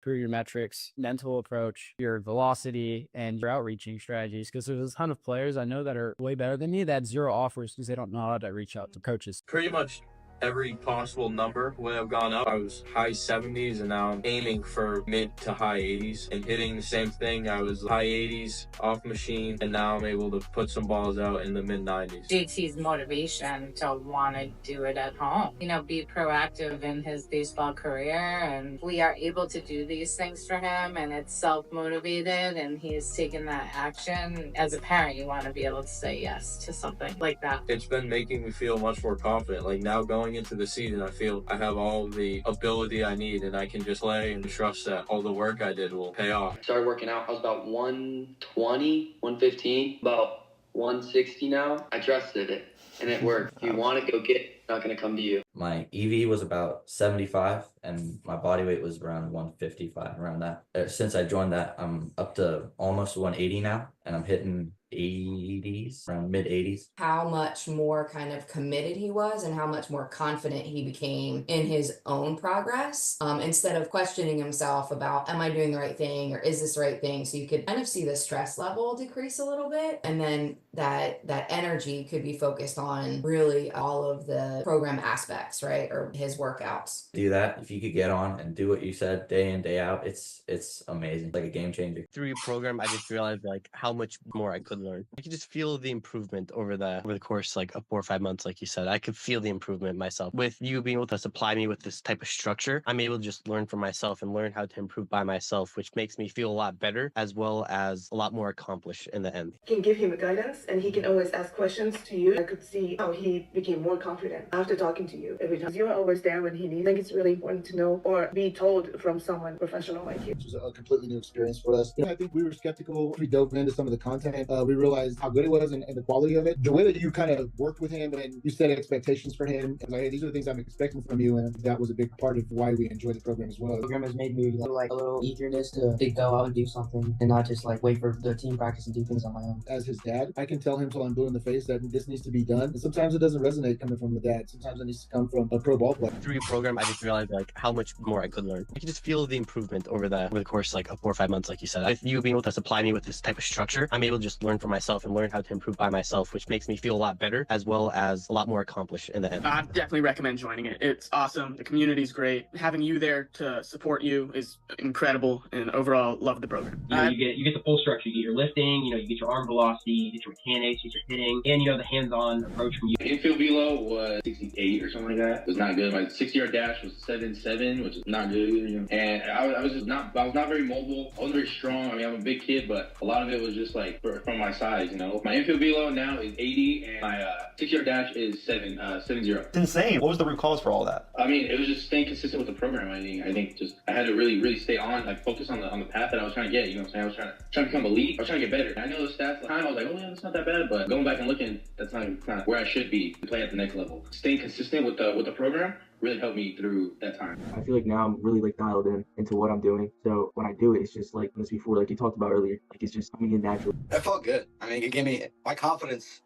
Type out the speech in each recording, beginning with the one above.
improve your metrics, mental approach, your velocity, and your outreaching strategies. Because there's a ton of players I know that are way better than me that had zero offers because they don't know how to reach out to coaches. Pretty much every possible number when I've gone up. I was high 70s and now I'm aiming for mid to high 80s and hitting the same thing. I was high 80s off machine and now I'm able to put some balls out in the mid 90s. JT's motivation to want to do it at home, be proactive in his baseball career, and we are able to do these things for him, and it's self-motivated and he's taken that action. As a parent, you want to be able to say yes to something like that. It's been making me feel much more confident. Like now going into the season, I feel I have all the ability I need and I can just play and trust that all the work I did will pay off. I started working out. I was about 120, 115, about 160 now. I trusted it and it worked. If you want to go get it, it's not going to come to you. My EV was about 75 and my body weight was around 155, around that. Since I joined that, I'm up to almost 180 now and I'm hitting 80s, around mid 80s. How much more kind of committed he was and how much more confident he became in his own progress, instead of questioning himself about, am I doing the right thing or is this the right thing? So you could kind of see the stress level decrease a little bit, and then that energy could be focused on really all of the program aspects, right? Or his workouts. Do that. If you could get on and do what you said day in, day out, it's amazing. Like a game changer. Through your program, I just realized like how much more I could learn. I could just feel the improvement over the course like of 4 or 5 months, like you said. I could feel the improvement myself. With you being able to supply me with this type of structure, I'm able to just learn for myself and learn how to improve by myself, which makes me feel a lot better as well as a lot more accomplished in the end. You can give him guidance and he can always ask questions to you. I could see how he became more confident after talking to you every time. You are always there when he needs. I think it's really important to know or be told from someone professional like you. It was a completely new experience for us. I think we were skeptical. We dove into some of the content. We realized how good it was and the quality of it. The way that you kind of worked with him and you set expectations for him, like, hey, these are the things I'm expecting from you, and that was a big part of why we enjoyed the program as well. The program has made me like a little eagerness to go out and do something and not just like wait for the team practice and do things on my own. As his dad, I can tell him till I'm blue in the face that this needs to be done. And sometimes it doesn't resonate coming from the dad. Sometimes it needs to come from a pro ball player. Through your program, I just realized like how much more I could learn. I could just feel the improvement over the course like of 4 or 5 months, like you said. With you being able to supply me with this type of structure, I'm able to just learn for myself and learn how to improve by myself, which makes me feel a lot better as well as a lot more accomplished in the end. I definitely recommend joining it. It's awesome. The community's great. Having you there to support you is incredible, and overall love the program. You get the full structure. You get your lifting, you get your arm velocity, you get your mechanics, you get your hitting, and the hands-on approach from you. Infield velo was 68 or something like that. It was not good. My 60-yard dash was 7.7, which is not good either. And I was not very mobile. I wasn't very strong. I'm a big kid, but a lot of it was just like from my size. My infield velo now is 80, and my 60-yard dash is 70. It's insane. What was the root cause for all that? It was just staying consistent with the program. I think just I had to really stay on, like focus on the path that I was trying to get. You know what I'm saying? I was trying to become elite. I was trying to get better. I know the stats at the time. I was like, oh yeah, that's not that bad. But going back and looking, that's not where I should be to play at the next level. Staying consistent with the program really helped me through that time. I feel like now I'm really like dialed into what I'm doing. So when I do it, it's just like this before, like you talked about earlier, like it's just coming in natural. That felt good. It gave me my confidence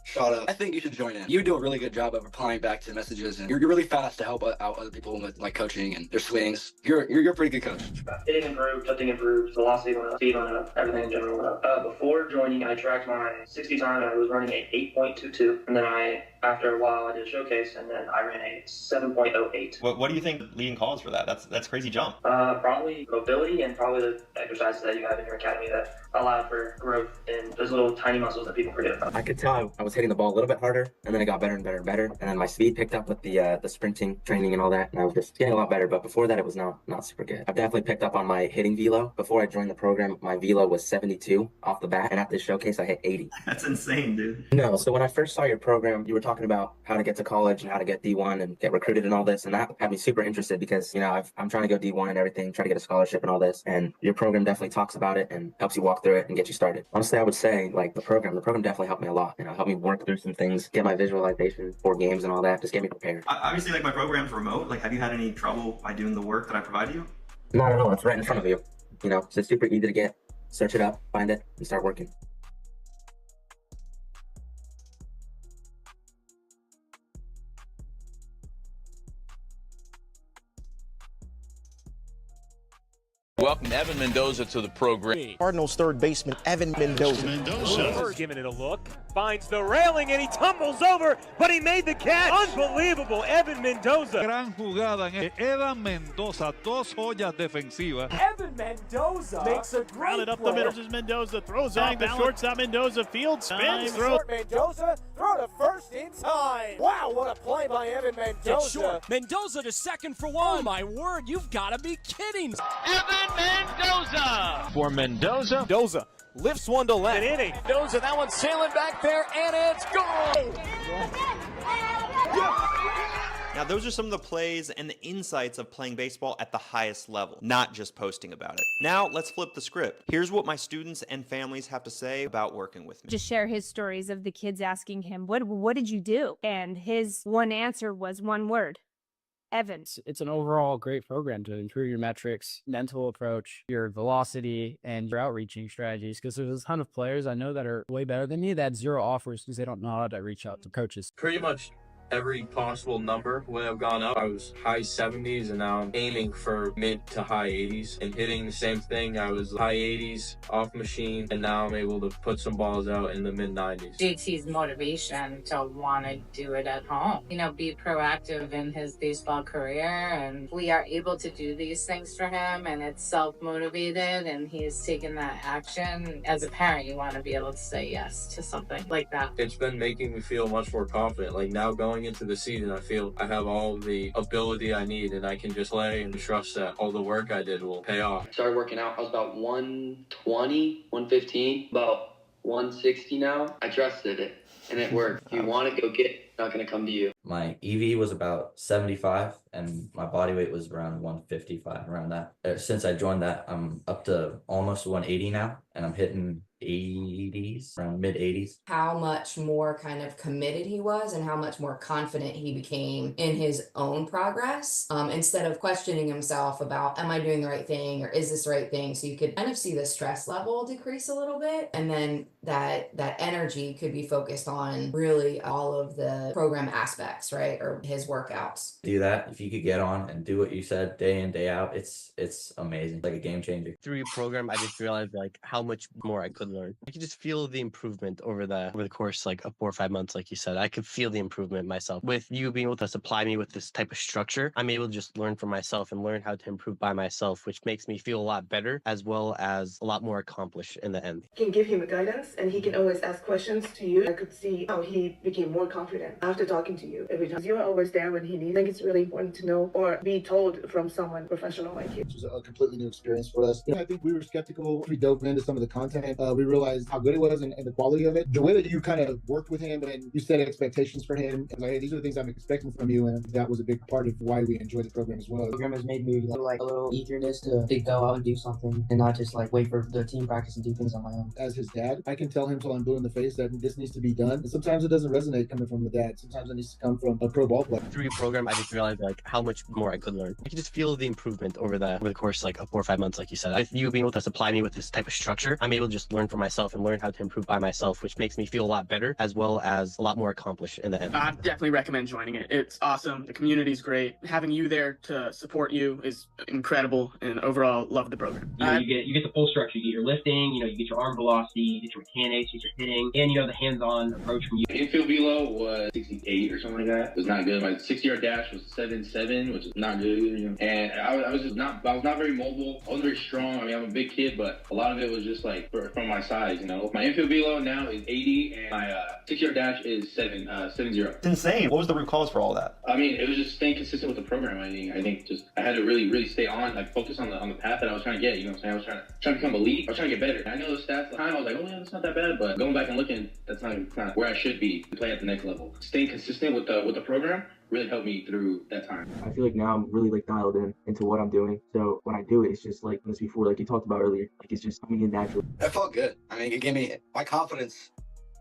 shot up. I think you should join in. You do a really good job of replying back to messages, and you're really fast to help out other people with like coaching and their swings. You're a pretty good coach. Hitting improved, touching improved, velocity went up, speed went up, everything in general went up. Before joining, I tracked my 60 time and I was running a 8.22, and then after a while I did a showcase and then I ran a 7.08. What do you think the leading cause for that? That's crazy jump. Probably mobility and probably the exercises that you have in your academy that allow for growth in those little tiny muscles that people forget about. I could tell I was hitting the ball a little bit harder, and then it got better and better and better, and then my speed picked up with the sprinting training and all that, and I was just getting a lot better. But before that, it was not super good. I've definitely picked up on my hitting velo. Before I joined the program, my velo was 72 off the bat, and at this showcase, I hit 80. That's insane, dude. No, so when I first saw your program, you were talking about how to get to college and how to get D1 and get recruited and all this, and that had me super interested because I'm trying to go D1 and everything, try to get a scholarship and all this, and your program definitely talks about it and helps you walk through it and get you started. Honestly, I would say like the program definitely helped me a lot. Helped me work through some things, get my visualization for games and all that, just get me prepared. Obviously, like my program's remote. Like, have you had any trouble by doing the work that I provide you? Not at all. It's right in front of you. So it's super easy to get. Search it up, find it, and start working. Welcome Evan Mendoza to the program. Cardinals third baseman Evan Mendoza. Mendoza giving it a look, finds the railing and he tumbles over, but he made the catch. Unbelievable, Evan Mendoza. Gran jugada en Evan Mendoza, dos joyas defensivas. Evan Mendoza makes a great rounded up play. the middle. Mendoza throws off the shortstop. Mendoza field spins. Throw. Mendoza throw to first in time. Wow, what a play by Evan Mendoza. Short. Mendoza to second for one. Oh my word, you've got to be kidding. Evan Mendoza. For Mendoza lifts one to left. An inning. Mendoza, that one's sailing back there, and it's gone. Now, those are some of the plays and the insights of playing baseball at the highest level, not just posting about it. Now, let's flip the script. Here's what my students and families have to say about working with me. Just share his stories of the kids asking him, what did you do? And his one answer was one word. Evan. It's an overall great program to improve your metrics, mental approach, your velocity, and your outreaching strategies. Because there's a ton of players I know that are way better than me that had zero offers because they don't know how to reach out to coaches. Pretty much every possible number would have gone up. I was high 70s and now I'm aiming for mid to high 80s and hitting the same thing. I was high 80s off machine and now I'm able to put some balls out in the mid 90s. JT's motivation to want to do it at home, be proactive in his baseball career, and we are able to do these things for him, and it's self-motivated and he's taken that action. As a parent, you want to be able to say yes to something like that. It's been making me feel much more confident. Like now going into the season, I feel I have all the ability I need and I can just play and trust that all the work I did will pay off. Started working out, I was about 120, 115, about 160 now. I trusted it and it worked. If you want it, go get it. It's not going to come to you. My EV was about 75 and my body weight was around 155, around that. Since I joined that, I'm up to almost 180 now and I'm hitting 80s, around mid 80s. How much more kind of committed he was and how much more confident he became in his own progress, instead of questioning himself about, am I doing the right thing or is this the right thing? So you could kind of see the stress level decrease a little bit, and then that energy could be focused on really all of the program aspects, right? Or his workouts. Do that. If you could get on and do what you said day in, day out, it's amazing. Like a game changer. Through your program, I just realized like how much more I could learn. I could just feel the improvement over the course like of 4 or 5 months. Like you said, I could feel the improvement myself. With you being able to supply me with this type of structure, I'm able to just learn for myself and learn how to improve by myself, which makes me feel a lot better as well as a lot more accomplished in the end. You can give him a guidance and he can always ask questions to you. I could see how he became more confident after talking to you every time. You are always there when he needs. I think it's really important to know or be told from someone professional like you. It was a completely new experience for us. I think we were skeptical. We dove into some of the content. We realized how good it was and the quality of it. The way that you kind of worked with him and you set expectations for him. Like, hey, these are the things I'm expecting from you. And that was a big part of why we enjoyed the program as well. The program has made me like a little eagerness to go out and do something and not just like wait for the team practice and do things on my own. As his dad, I can tell him till I'm blue in the face that this needs to be done. And sometimes it doesn't resonate coming from the dad. Sometimes it needs to come from a pro ball player. Through your program, I just realized like how much more I could learn. I could just feel the improvement over the course like of 4 or 5 months, like you said. With you being able to supply me with this type of structure, I'm able to just learn for myself and learn how to improve by myself, which makes me feel a lot better as well as a lot more accomplished in the end. I definitely recommend joining it. It's awesome. The community's great. Having you there to support you is incredible, and overall love the program. You get the full structure. You get your lifting, you get your arm velocity, you get your mechanics, you get your hitting, and the hands-on approach from you. Infield velo was 68 or something like that. It was not good. My 60-yard dash was 7.7, which is not good either. And I was not very mobile. I wasn't very strong. I mean, I'm a big kid, but a lot of it was just like from my size. My infield velo now is 80, and my 6-yard dash is 70. It's insane. What was the root cause for all that? I mean, it was just staying consistent with the program. I think just I had to really stay on, like focus on the path that I was trying to get. You know what I'm saying? I was trying to become elite. I was trying to get better. And I know the stats at the time. I was like, oh yeah, that's not that bad. But going back and looking, that's not where I should be to play at the next level. Staying consistent with the program really helped me through that time. I feel like now I'm really like dialed in into what I'm doing. So when I do it, it's just like this before, like you talked about earlier, like it's just coming in naturally. It felt good. I mean, it gave me my confidence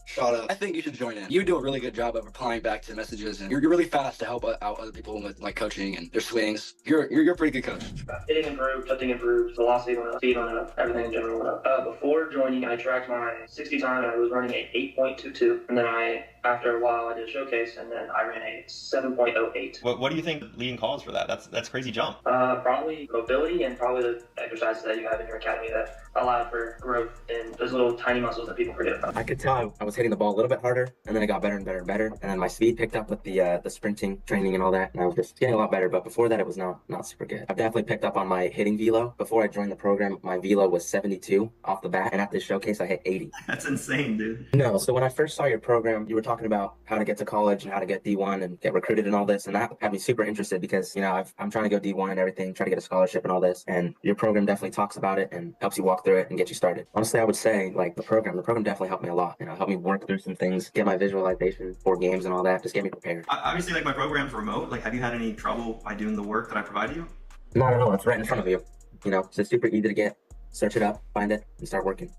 shot up. I think you should join in. You do a really good job of replying back to messages, and you're really fast to help out other people with like coaching and their swings. You're a pretty good coach. Hitting improved, lifting improved, velocity went up, speed went up, everything in general went up. Before joining, I tracked my 60 time and I was running at 8.22, and then after a while, I did a showcase, and then I ran a 7.08. What do you think leading calls for that? That's crazy jump. Probably mobility and probably the exercises that you have in your academy that allow for growth in those little tiny muscles that people forget about. I could tell I was hitting the ball a little bit harder, and then it got better and better and better. And then my speed picked up with the sprinting training and all that, and I was just getting a lot better. But before that, it was not super good. I've definitely picked up on my hitting velo. Before I joined the program, my velo was 72 off the bat, and at this showcase, I hit 80. That's insane, dude. No, so when I first saw your program, you were talking about how to get to college and how to get D1 and get recruited and all this, and that had me super interested because, you know, I'm trying to go D1 and everything, try to get a scholarship and all this, and your program definitely talks about it and helps you walk through it and get you started. Honestly, I would say, like, the program definitely helped me a lot, you know, helped me work through some things, get my visualization for games and all that, just get me prepared. Obviously, like, my program's remote. Like, have you had any trouble by doing the work that I provide you? Not at all, it's right in front of you. You know, it's just super easy to get. Search it up, find it, and start working.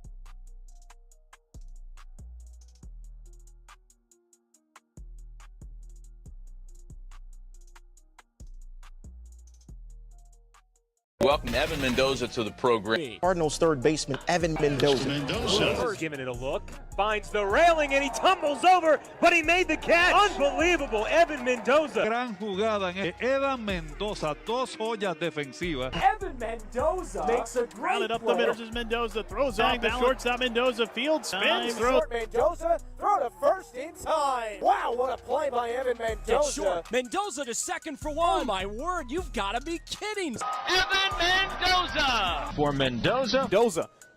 Welcome Evan Mendoza to the program. Cardinals third baseman Evan Mendoza. Mendoza giving it a look, finds the railing and he tumbles over, but he made the catch. Unbelievable, Evan Mendoza. Gran jugada en Evan Mendoza, dos joyas defensivas. Evan Mendoza makes a great Rounded up the middle. Mendoza throws off the shortstop. Mendoza field spins. Mendoza throw to first in time. Wow, what a play by Evan Mendoza. Mendoza to second for one. Oh my word, you've got to be kidding. Evan Mendoza. For Mendoza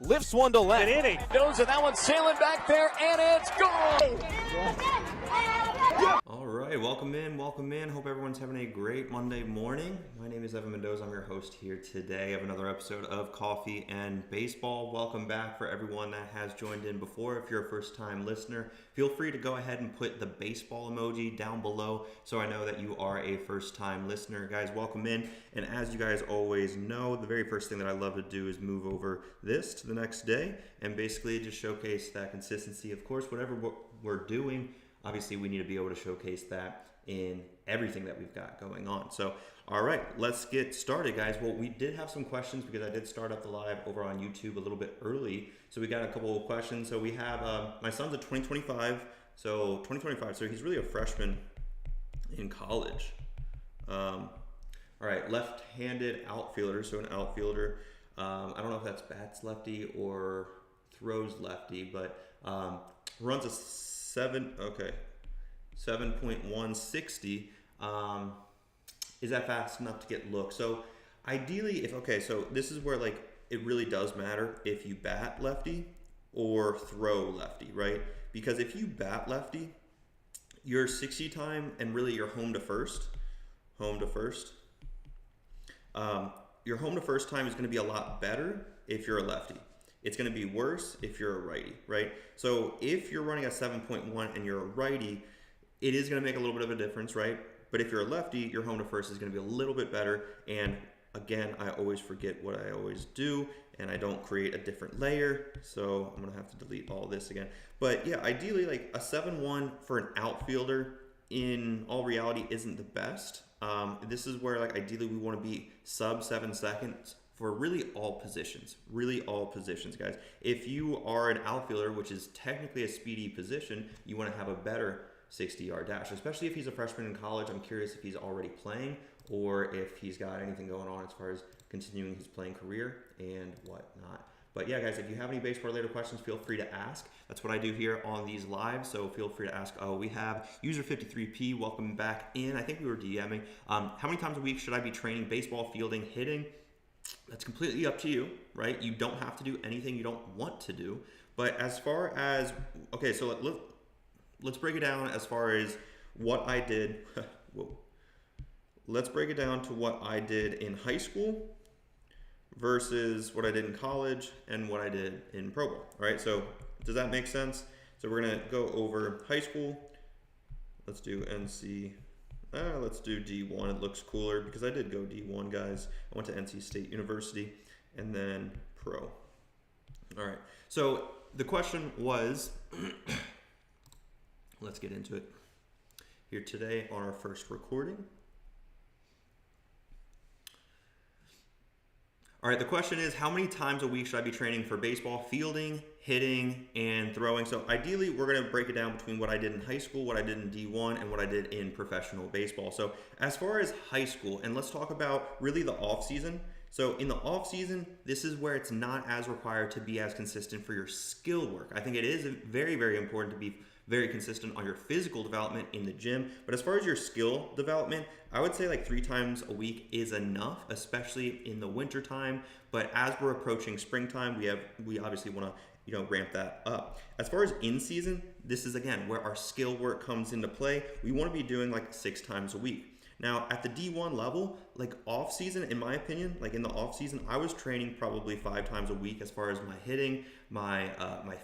lifts one to left. An inning. Mendoza, that one's sailing back there, and it's gone. All right, welcome in. Hope everyone's having a great Monday morning. My name is Evan Mendoza. I'm your host here today. I have another episode of Coffee and Baseball. Welcome back for everyone that has joined in before. If you're a first-time listener, feel free to go ahead and put the baseball emoji down below so I know that you are a first-time listener. Guys, welcome in. And as you guys always know, the very first thing that I love to do is move over this to the next day and basically just showcase that consistency. Of course, whatever we're doing, obviously we need to be able to showcase that in everything that we've got going on. So, all right, let's get started, guys. Well, we did have some questions because I did start up the live over on YouTube a little bit early. So we got a couple of questions. So we have, my son's a 2025. So he's really a freshman in college. All right, left-handed outfielder. So an outfielder, I don't know if that's bats lefty or throws lefty, but runs a 7.160. Is that fast enough to get looks? So ideally, so this is where like it really does matter if you bat lefty or throw lefty, right? Because if you bat lefty, your 60 time and really your home to first. Your home to first time is going to be a lot better if you're a lefty. It's going to be worse if you're a righty, right? So if you're running a 7.1 and you're a righty, it is going to make a little bit of a difference, right? But if you're a lefty, your home to first is going to be a little bit better. And again, I always forget what I always do, and I don't create a different layer. So I'm going to have to delete all this again. But yeah, ideally, like a 7.1 for an outfielder in all reality isn't the best. This is where like ideally we want to be sub 7 seconds for really all positions, guys. If you are an outfielder, which is technically a speedy position, you want to have a better 60-yard dash, especially if he's a freshman in college. I'm curious if he's already playing or if he's got anything going on as far as continuing his playing career and whatnot. But yeah, guys, if you have any baseball-related questions, feel free to ask. That's what I do here on these lives, so feel free to ask. Oh, we have user 53P. Welcome back in. I think we were DMing. How many times a week should I be training baseball, fielding, hitting? That's completely up to you, right? You don't have to do anything you don't want to do. But as far as, okay, so let's break it down as far as what I did. Whoa. Let's break it down to what I did in high school versus what I did in college and what I did in pro ball, right? So does that make sense? So we're gonna go over high school. Let's do NC. Let's do D1. It looks cooler because I did go D1, guys. I went to NC State University and then pro. All right. So the question was, let's get into it here today on our first recording. All right, the question is, how many times a week should I be training for baseball, fielding, hitting, and throwing. So ideally, we're going to break it down between what I did in high school, what I did in D1, and what I did in professional baseball. So as far as high school, and let's talk about really the off season. So in the off season, this is where it's not as required to be as consistent for your skill work. I think it is very, very important to be very consistent on your physical development in the gym. But as far as your skill development, I would say like 3 times a week is enough, especially in the winter time. But as we're approaching springtime, we obviously want to ramp that up. As far as in season, this is again where our skill work comes into play. We want to be doing like 6 times a week. Now at the D1 level, like off season, in my opinion, like in the off season, I was training probably 5 times a week as far as my hitting, my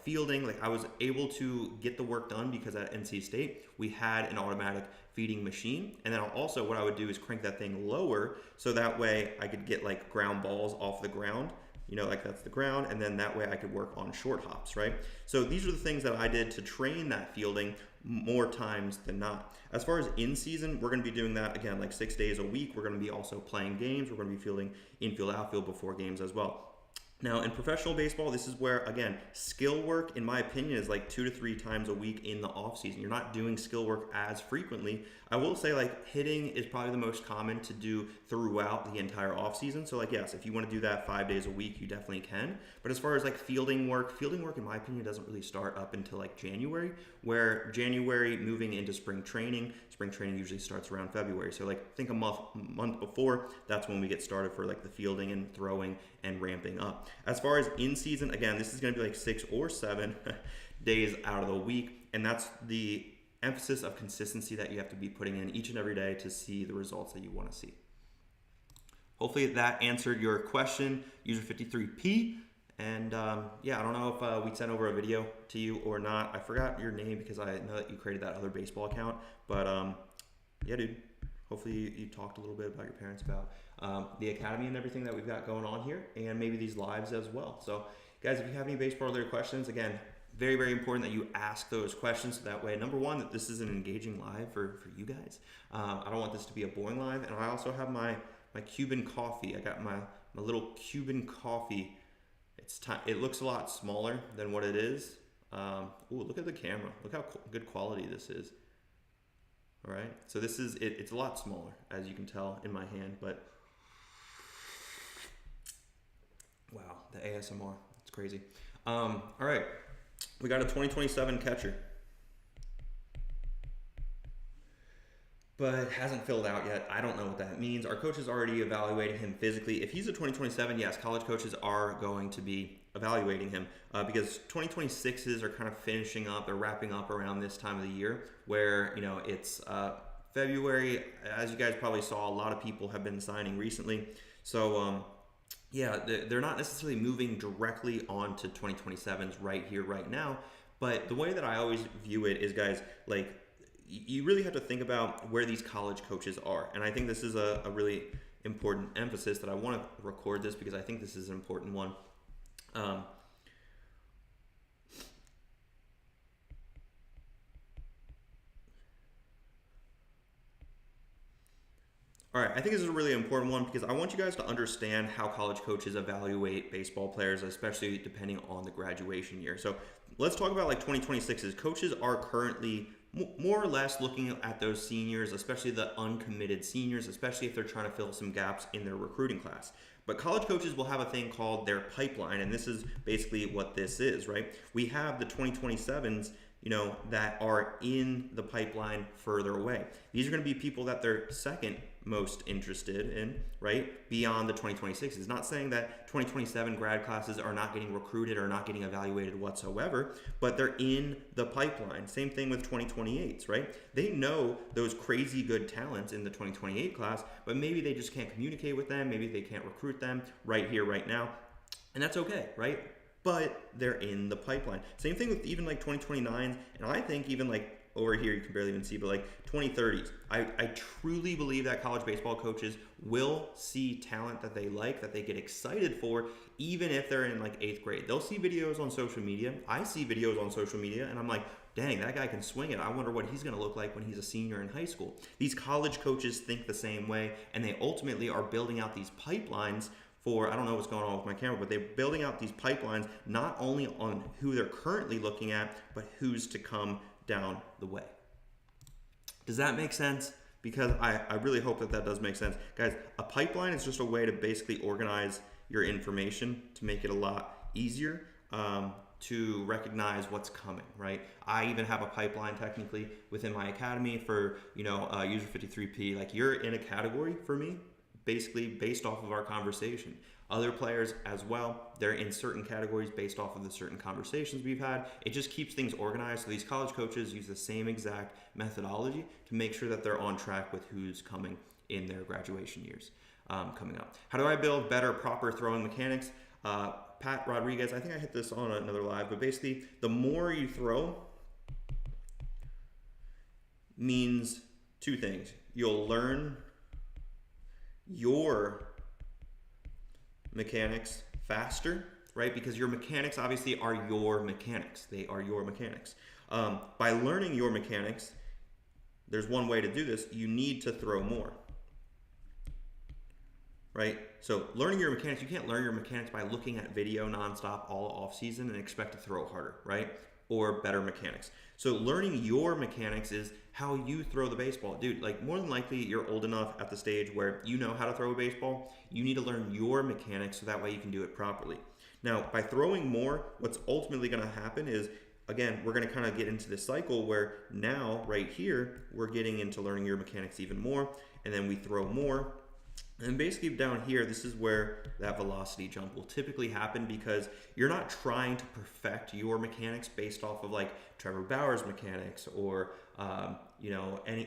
fielding. Like I was able to get the work done because at NC State we had an automatic feeding machine, and then also what I would do is crank that thing lower so that way I could get like ground balls off the ground. Like that's the ground, and then that way I could work on short hops, right? So these are the things that I did to train that fielding more times than not. As far as in season, we're going to be doing that again like 6 days a week. We're going to be also playing games. We're going to be fielding infield, outfield before games as well. Now in professional baseball, this is where, again, skill work, in my opinion, is like 2 to 3 times a week in the off season. You're not doing skill work as frequently. I will say like hitting is probably the most common to do throughout the entire off season. So like, yes, if you want to do that 5 days a week, you definitely can. But as far as like fielding work in my opinion doesn't really start up until like January, where January moving into spring training usually starts around February. So like think a month before, that's when we get started for like the fielding and throwing and ramping up. As far as in season, again, this is going to be like 6 or 7 days out of the week, and that's the emphasis of consistency that you have to be putting in each and every day to see the results that you want to see. Hopefully that answered your question, user 53P. And yeah, I don't know if we sent over a video to you or not. I forgot your name because I know that you created that other baseball account. But yeah, dude, hopefully you talked a little bit about your parents about the academy and everything that we've got going on here, and maybe these lives as well. So guys, if you have any baseball related questions, again, very, very important that you ask those questions. So that way, number one, that this is an engaging live for you guys. I don't want this to be a boring live. And I also have my Cuban coffee. I got my little Cuban coffee. It looks a lot smaller than what it is. Ooh, look at the camera. Look how good quality this is. All right. So this is, it's a lot smaller, as you can tell in my hand, but wow, the ASMR, it's crazy. All right. We got a 2027 catcher, but hasn't filled out yet. I don't know what that means. Our coach is already evaluating him physically. If he's a 2027, yes, college coaches are going to be evaluating him because 2026s are kind of finishing up. They're wrapping up around this time of the year where, it's February. As you guys probably saw, a lot of people have been signing recently. So, yeah, they're not necessarily moving directly onto 2027s right here, right now. But the way that I always view it is, guys, like, you really have to think about where these college coaches are. And I think this is a really important emphasis that I want to record this because I think this is an important one. All right, I think this is a really important one because I want you guys to understand how college coaches evaluate baseball players, especially depending on the graduation year. So let's talk about like 2026s. Coaches are currently more or less looking at those seniors, especially the uncommitted seniors, especially if they're trying to fill some gaps in their recruiting class. But college coaches will have a thing called their pipeline, and this is basically what this is, right? We have the 2027s, that are in the pipeline further away. These are going to be people that they're second most interested in, right? Beyond the 2026s. It's not saying that 2027 grad classes are not getting recruited or not getting evaluated whatsoever, but they're in the pipeline. Same thing with 2028s, right? They know those crazy good talents in the 2028 class, but maybe they just can't communicate with them. Maybe they can't recruit them right here, right now. And that's okay, right? But they're in the pipeline. Same thing with even like 2029s, and I think even like over here, you can barely even see, but like 2030s. I truly believe that college baseball coaches will see talent that they like, that they get excited for, even if they're in like 8th grade. They'll see videos on social media. I see videos on social media, and I'm like, dang, that guy can swing it. I wonder what he's going to look like when he's a senior in high school. These college coaches think the same way, and they ultimately are building out these pipelines for, I don't know what's going on with my camera, but they're building out these pipelines not only on who they're currently looking at, but who's to come down the way. Does that make sense? Because I really hope that that does make sense. Guys, a pipeline is just a way to basically organize your information to make it a lot easier to recognize what's coming, right? I even have a pipeline technically within my academy for, user 53P. Like, you're in a category for me, basically based off of our conversation. Other players as well, they're in certain categories based off of the certain conversations we've had. It just keeps things organized. So these college coaches use the same exact methodology to make sure that they're on track with who's coming in their graduation years coming up. How do I build better, proper throwing mechanics? Pat Rodriguez, I think I hit this on another live, but basically the more you throw means two things. You'll learn your mechanics faster, right? Because your mechanics obviously are your mechanics. They are your mechanics. By learning your mechanics, there's one way to do this. You need to throw more, right? So learning your mechanics, you can't learn your mechanics by looking at video nonstop all off season and expect to throw harder, right? Or better mechanics. So learning your mechanics is how you throw the baseball. Dude, like, more than likely you're old enough at the stage where you know how to throw a baseball. You need to learn your mechanics so that way you can do it properly. Now, by throwing more, what's ultimately going to happen is, again, we're going to kind of get into this cycle where now, right here, we're getting into learning your mechanics even more, and then we throw more. And basically down here, this is where that velocity jump will typically happen, because you're not trying to perfect your mechanics based off of like Trevor Bauer's mechanics or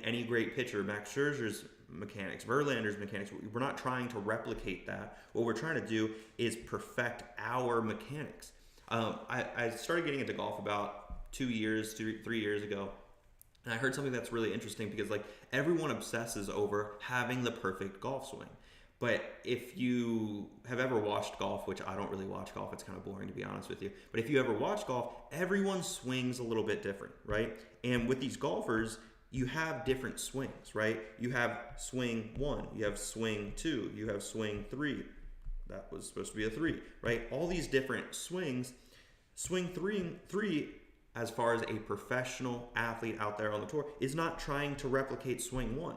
any great pitcher, Max Scherzer's mechanics, Verlander's mechanics. We're not trying to replicate that. What we're trying to do is perfect our mechanics. I started getting into golf about 3 years ago. And I heard something that's really interesting, because like everyone obsesses over having the perfect golf swing. But if you have ever watched golf, which I don't really watch golf, it's kind of boring to be honest with you. But if you ever watch golf, everyone swings a little bit different, right? And with these golfers, you have different swings, right? You have swing 1, you have swing 2, you have swing 3. That was supposed to be a 3, right? All these different swings. Swing 3 as far as a professional athlete out there on the tour, is not trying to replicate swing 1.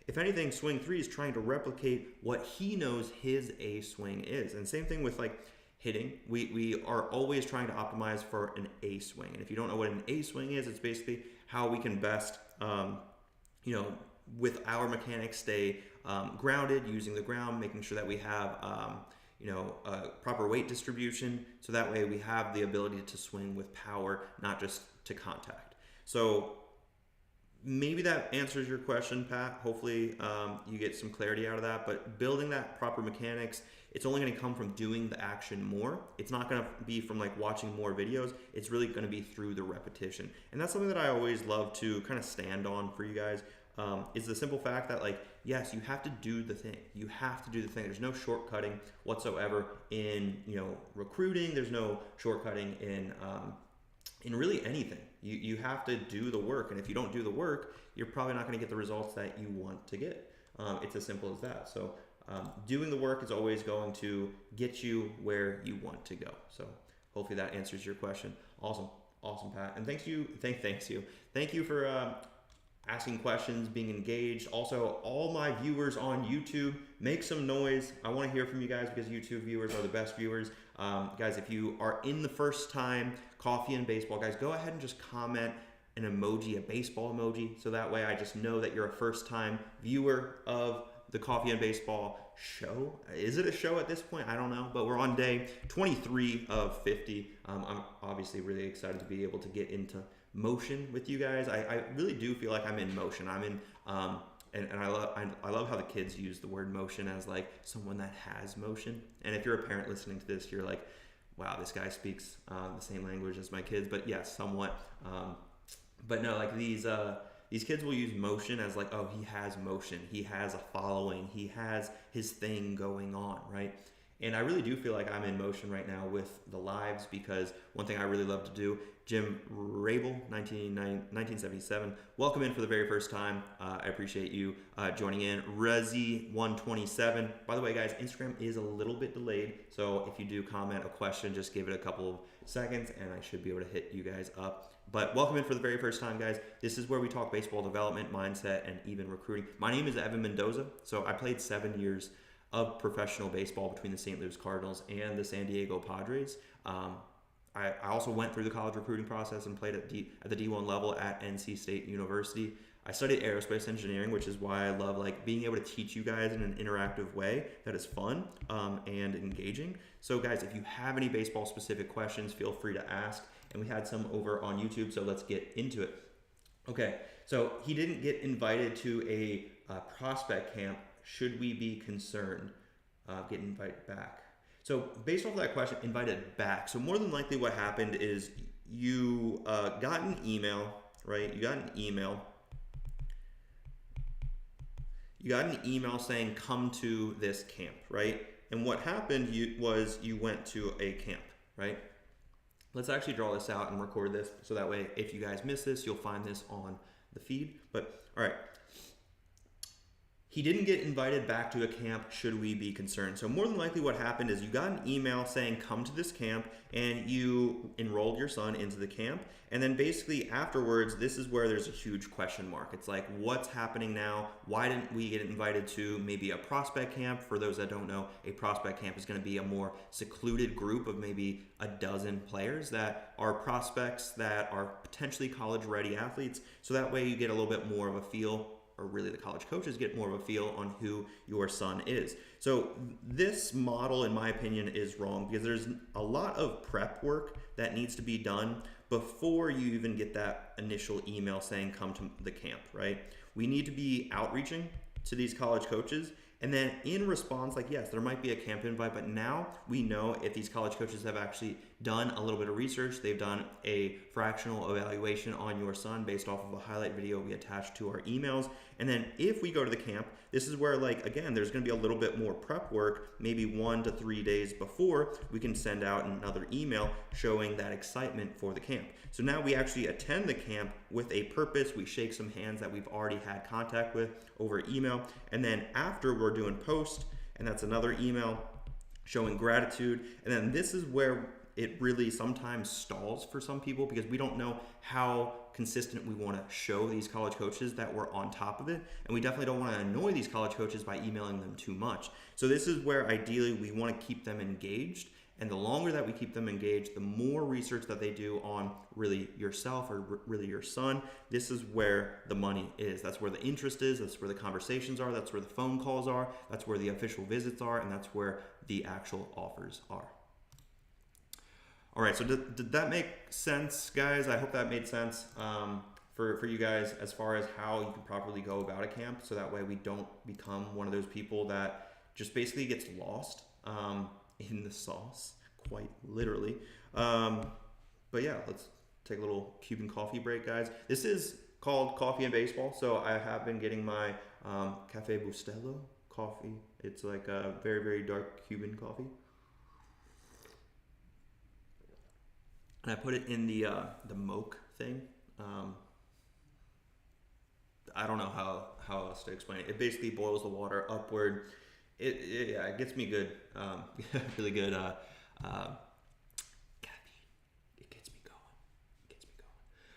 If anything, swing 3 is trying to replicate what he knows his A swing is. And same thing with like hitting. We are always trying to optimize for an A swing. And if you don't know what an A swing is, it's basically how we can best, with our mechanics, stay grounded, using the ground, making sure that we have proper weight distribution, so that way we have the ability to swing with power, not just to contact. So maybe that answers your question, Pat. Hopefully you get some clarity out of that. But building that proper mechanics, it's only going to come from doing the action more. It's not going to be from like watching more videos. It's really going to be through the repetition. And that's something that I always love to kind of stand on for you guys, is the simple fact that, like, yes, you have to do the thing. You have to do the thing. There's no shortcutting whatsoever in, recruiting. There's no shortcutting in really anything. You have to do the work. And if you don't do the work, you're probably not going to get the results that you want to get. It's as simple as that. So doing the work is always going to get you where you want to go. So hopefully that answers your question. Awesome, Pat. And thank you for asking questions, being engaged. Also, all my viewers on YouTube, make some noise. I want to hear from you guys, because YouTube viewers are the best viewers. Guys, if you are in the first time Coffee and Baseball, guys, go ahead and just comment an emoji, a baseball emoji, so that way I just know that you're a first time viewer of the Coffee and Baseball show. Is it a show at this point? I don't know, but we're on day 23 of 50. I'm obviously really excited to be able to get into motion with you guys. I really do feel like I'm in motion. I'm in and I love how the kids use the word motion as like someone that has motion. And if you're a parent listening to this, you're like, wow, this guy speaks the same language as my kids. But yes, somewhat. But no, like these kids will use motion as like, oh, he has motion, he has a following, he has his thing going on, right? And I really do feel like I'm in motion right now with the lives, because one thing I really love to do, Jim Rabel, 1977, welcome in for the very first time. I appreciate you joining in. Rezi127. By the way, guys, Instagram is a little bit delayed, so if you do comment a question, just give it a couple of seconds and I should be able to hit you guys up. But welcome in for the very first time, guys. This is where we talk baseball development, mindset, and even recruiting. My name is Evan Mendoza. So I played 7 years of professional baseball between the St. Louis Cardinals and the San Diego Padres. I also went through the college recruiting process and played at the D1 level at NC State University. I studied aerospace engineering, which is why I love like being able to teach you guys in an interactive way that is fun and engaging. So guys, if you have any baseball specific questions, feel free to ask. And we had some over on YouTube, so let's get into it. Okay, so he didn't get invited to a prospect camp. Should we be concerned? Get invited back. So based off of that question, invited back. So more than likely what happened is you got an email, right? You got an email. You got an email saying come to this camp, right? And what happened was you went to a camp, right? Let's actually draw this out and record this so that way if you guys miss this, you'll find this on the feed. But all right. He didn't get invited back to a camp. Should we be concerned? So more than likely what happened is you got an email saying come to this camp and you enrolled your son into the camp. And then basically afterwards, this is where there's a huge question mark. It's like, what's happening now? Why didn't we get invited to maybe a prospect camp? For those that don't know, a prospect camp is going to be a more secluded group of maybe a dozen players that are prospects that are potentially college ready athletes. So that way you get a little bit more of a feel, or really the college coaches get more of a feel on who your son is. So this model, in my opinion, is wrong because there's a lot of prep work that needs to be done before you even get that initial email saying come to the camp, right? We need to be outreaching to these college coaches. And then in response, like, yes, there might be a camp invite, but now we know if these college coaches have actually done a little bit of research, they've done a fractional evaluation on your son based off of a highlight video we attached to our emails. And then if we go to the camp, this is where, like, again, there's going to be a little bit more prep work, maybe 1 to 3 days before we can send out another email showing that excitement for the camp. So now we actually attend the camp with a purpose. We shake some hands that we've already had contact with over email. And then after we're doing post, and that's another email showing gratitude. And then this is where it really sometimes stalls for some people because we don't know how consistent we want to show these college coaches that we're on top of it. And we definitely don't want to annoy these college coaches by emailing them too much. So this is where ideally we want to keep them engaged. And the longer that we keep them engaged, the more research that they do on really yourself or really your son. This is where the money is. That's where the interest is. That's where the conversations are. That's where the phone calls are. That's where the official visits are. And that's where the actual offers are. All right, so did that make sense, guys? I hope that made sense for you guys as far as how you can properly go about a camp, so that way we don't become one of those people that just basically gets lost in the sauce, quite literally. But yeah, let's take a little Cuban coffee break, guys. This is called Coffee and Baseball, so I have been getting my Cafe Bustelo coffee. It's like a very, very dark Cuban coffee. And I put it in the moke thing. I don't know how else to explain it. It basically boils the water upward. It gets me good, really good. It gets me going.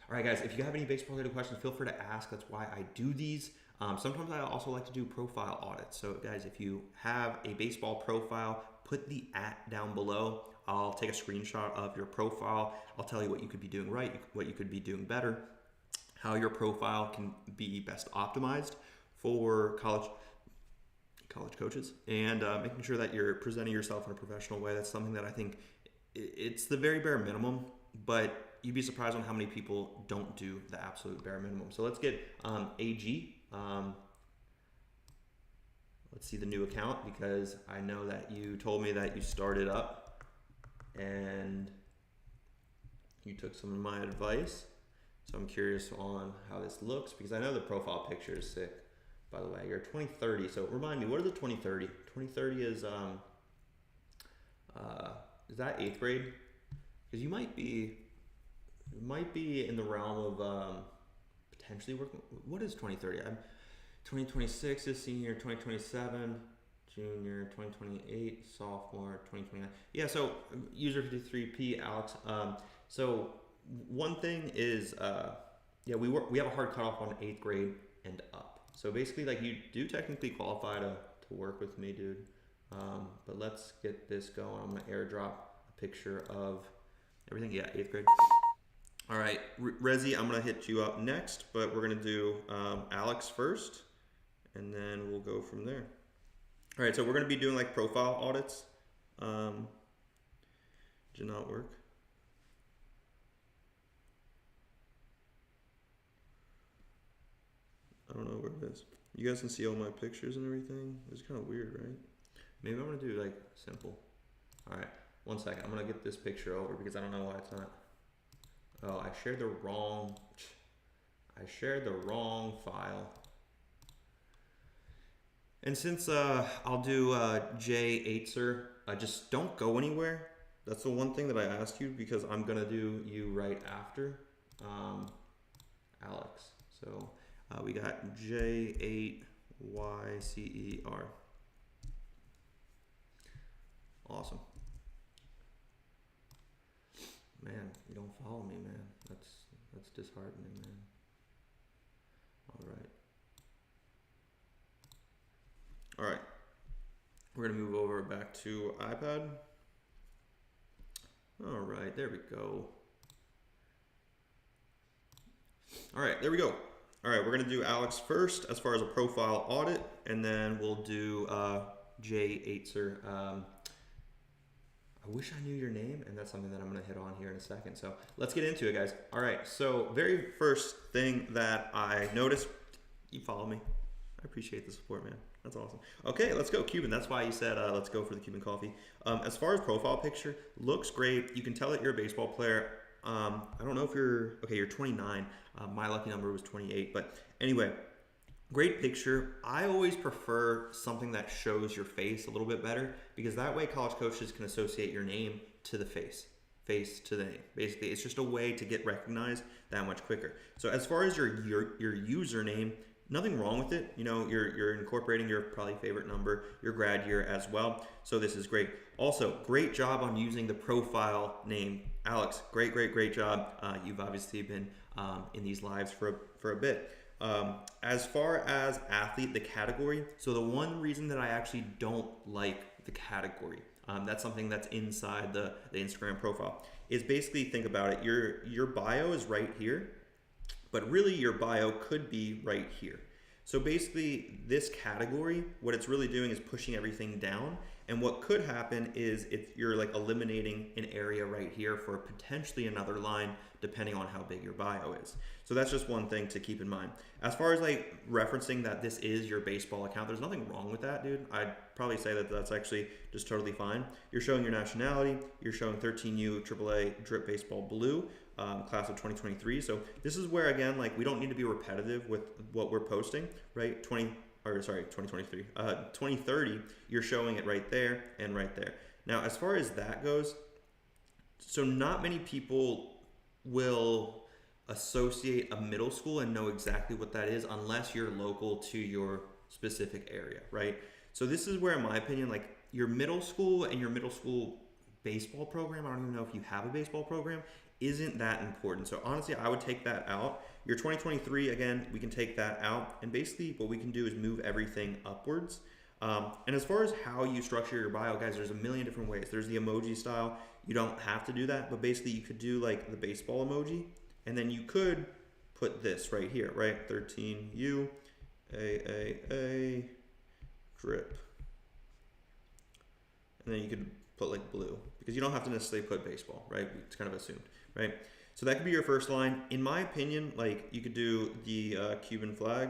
All right, guys. If you have any baseball-related questions, feel free to ask. That's why I do these. Sometimes I also like to do profile audits. So, guys, if you have a baseball profile, put the @ down below. I'll take a screenshot of your profile. I'll tell you what you could be doing right, what you could be doing better, how your profile can be best optimized for college coaches, and making sure that you're presenting yourself in a professional way. That's something that I think it's the very bare minimum, but you'd be surprised on how many people don't do the absolute bare minimum. So let's get AG. Let's see the new account, because I know that you told me that you started up and you took some of my advice. So I'm curious on how this looks, because I know the profile picture is sick. By the way, you're 2030. So remind me, what is the 2030? 2030 is is that 8th grade? Because you might be in the realm of potentially working. What is 2030? I'm 2026 is senior, 2027 junior, 2028 sophomore, 2029. Yeah, so user 53P Alex. So one thing is, yeah, we have a hard cutoff on 8th grade and up. So basically, like, you do technically qualify to work with me, dude. But let's get this going. I'm gonna airdrop a picture of everything. Yeah, 8th grade. All right, Rezi, I'm gonna hit you up next, but we're gonna do Alex first, and then we'll go from there. All right, so we're gonna be doing like profile audits. Did not work. I don't know where it is. You guys can see all my pictures and everything. It's kind of weird, right? Maybe I'm gonna do like simple. All right, one second. I'm gonna get this picture over because I don't know why it's not. Oh, I shared the wrong file. And since I'll do Jay Aitzer, just don't go anywhere. That's the one thing that I asked you because I'm gonna do you right after Alex. So we got J8YCER. Awesome. Man, you don't follow me, man. That's disheartening, man. All right. We're gonna move over back to iPad. All right, there we go. All right, there we go. All right, we're gonna do Alex first as far as a profile audit, and then we'll do Jay Aitzer. I wish I knew your name, and that's something that I'm gonna hit on here in a second. So let's get into it, guys. All right, so very first thing that I noticed, you follow me. I appreciate the support, man. That's awesome. Okay, let's go Cuban. That's why you said let's go for the Cuban coffee. As far as profile picture, looks great. You can tell that you're a baseball player. I don't know if you're 29. My lucky number was 28, but anyway, great picture. I always prefer something that shows your face a little bit better because that way college coaches can associate your name to the face to the name. Basically, it's just a way to get recognized that much quicker. So as far as your username, nothing wrong with it. You know, you're incorporating your probably favorite number, your grad year as well. So this is great. Also, great job on using the profile name, Alex. Great job. You've obviously been in these lives for a bit. As far as athlete, the category. So the one reason that I actually don't like the category, that's something that's inside the Instagram profile, is basically, think about it. Your bio is right here, but really your bio could be right here. So basically this category, what it's really doing is pushing everything down. And what could happen is you're like eliminating an area right here for potentially another line, depending on how big your bio is. So that's just one thing to keep in mind. As far as like referencing that this is your baseball account, there's nothing wrong with that, dude. I'd probably say that that's actually just totally fine. You're showing your nationality, you're showing 13U AAA Drip Baseball Blue, class of 2023. So this is where, again, like, we don't need to be repetitive with what we're posting, right? 2023, 2030, you're showing it right there and right there. Now, as far as that goes, so not many people will associate a middle school and know exactly what that is unless you're local to your specific area, right? So this is where, in my opinion, like, your middle school and your middle school baseball program, I don't even know if you have a baseball program, isn't that important. So honestly, I would take that out. Your 2023, again, we can take that out. And basically what we can do is move everything upwards. And as far as how you structure your bio, guys, there's a million different ways. There's the emoji style. You don't have to do that, but basically you could do like the baseball emoji, and then you could put this right here, right? 13U AAA drip. And then you could put like blue, because you don't have to necessarily put baseball, right? It's kind of assumed, right? So that could be your first line. In my opinion, like, you could do the Cuban flag,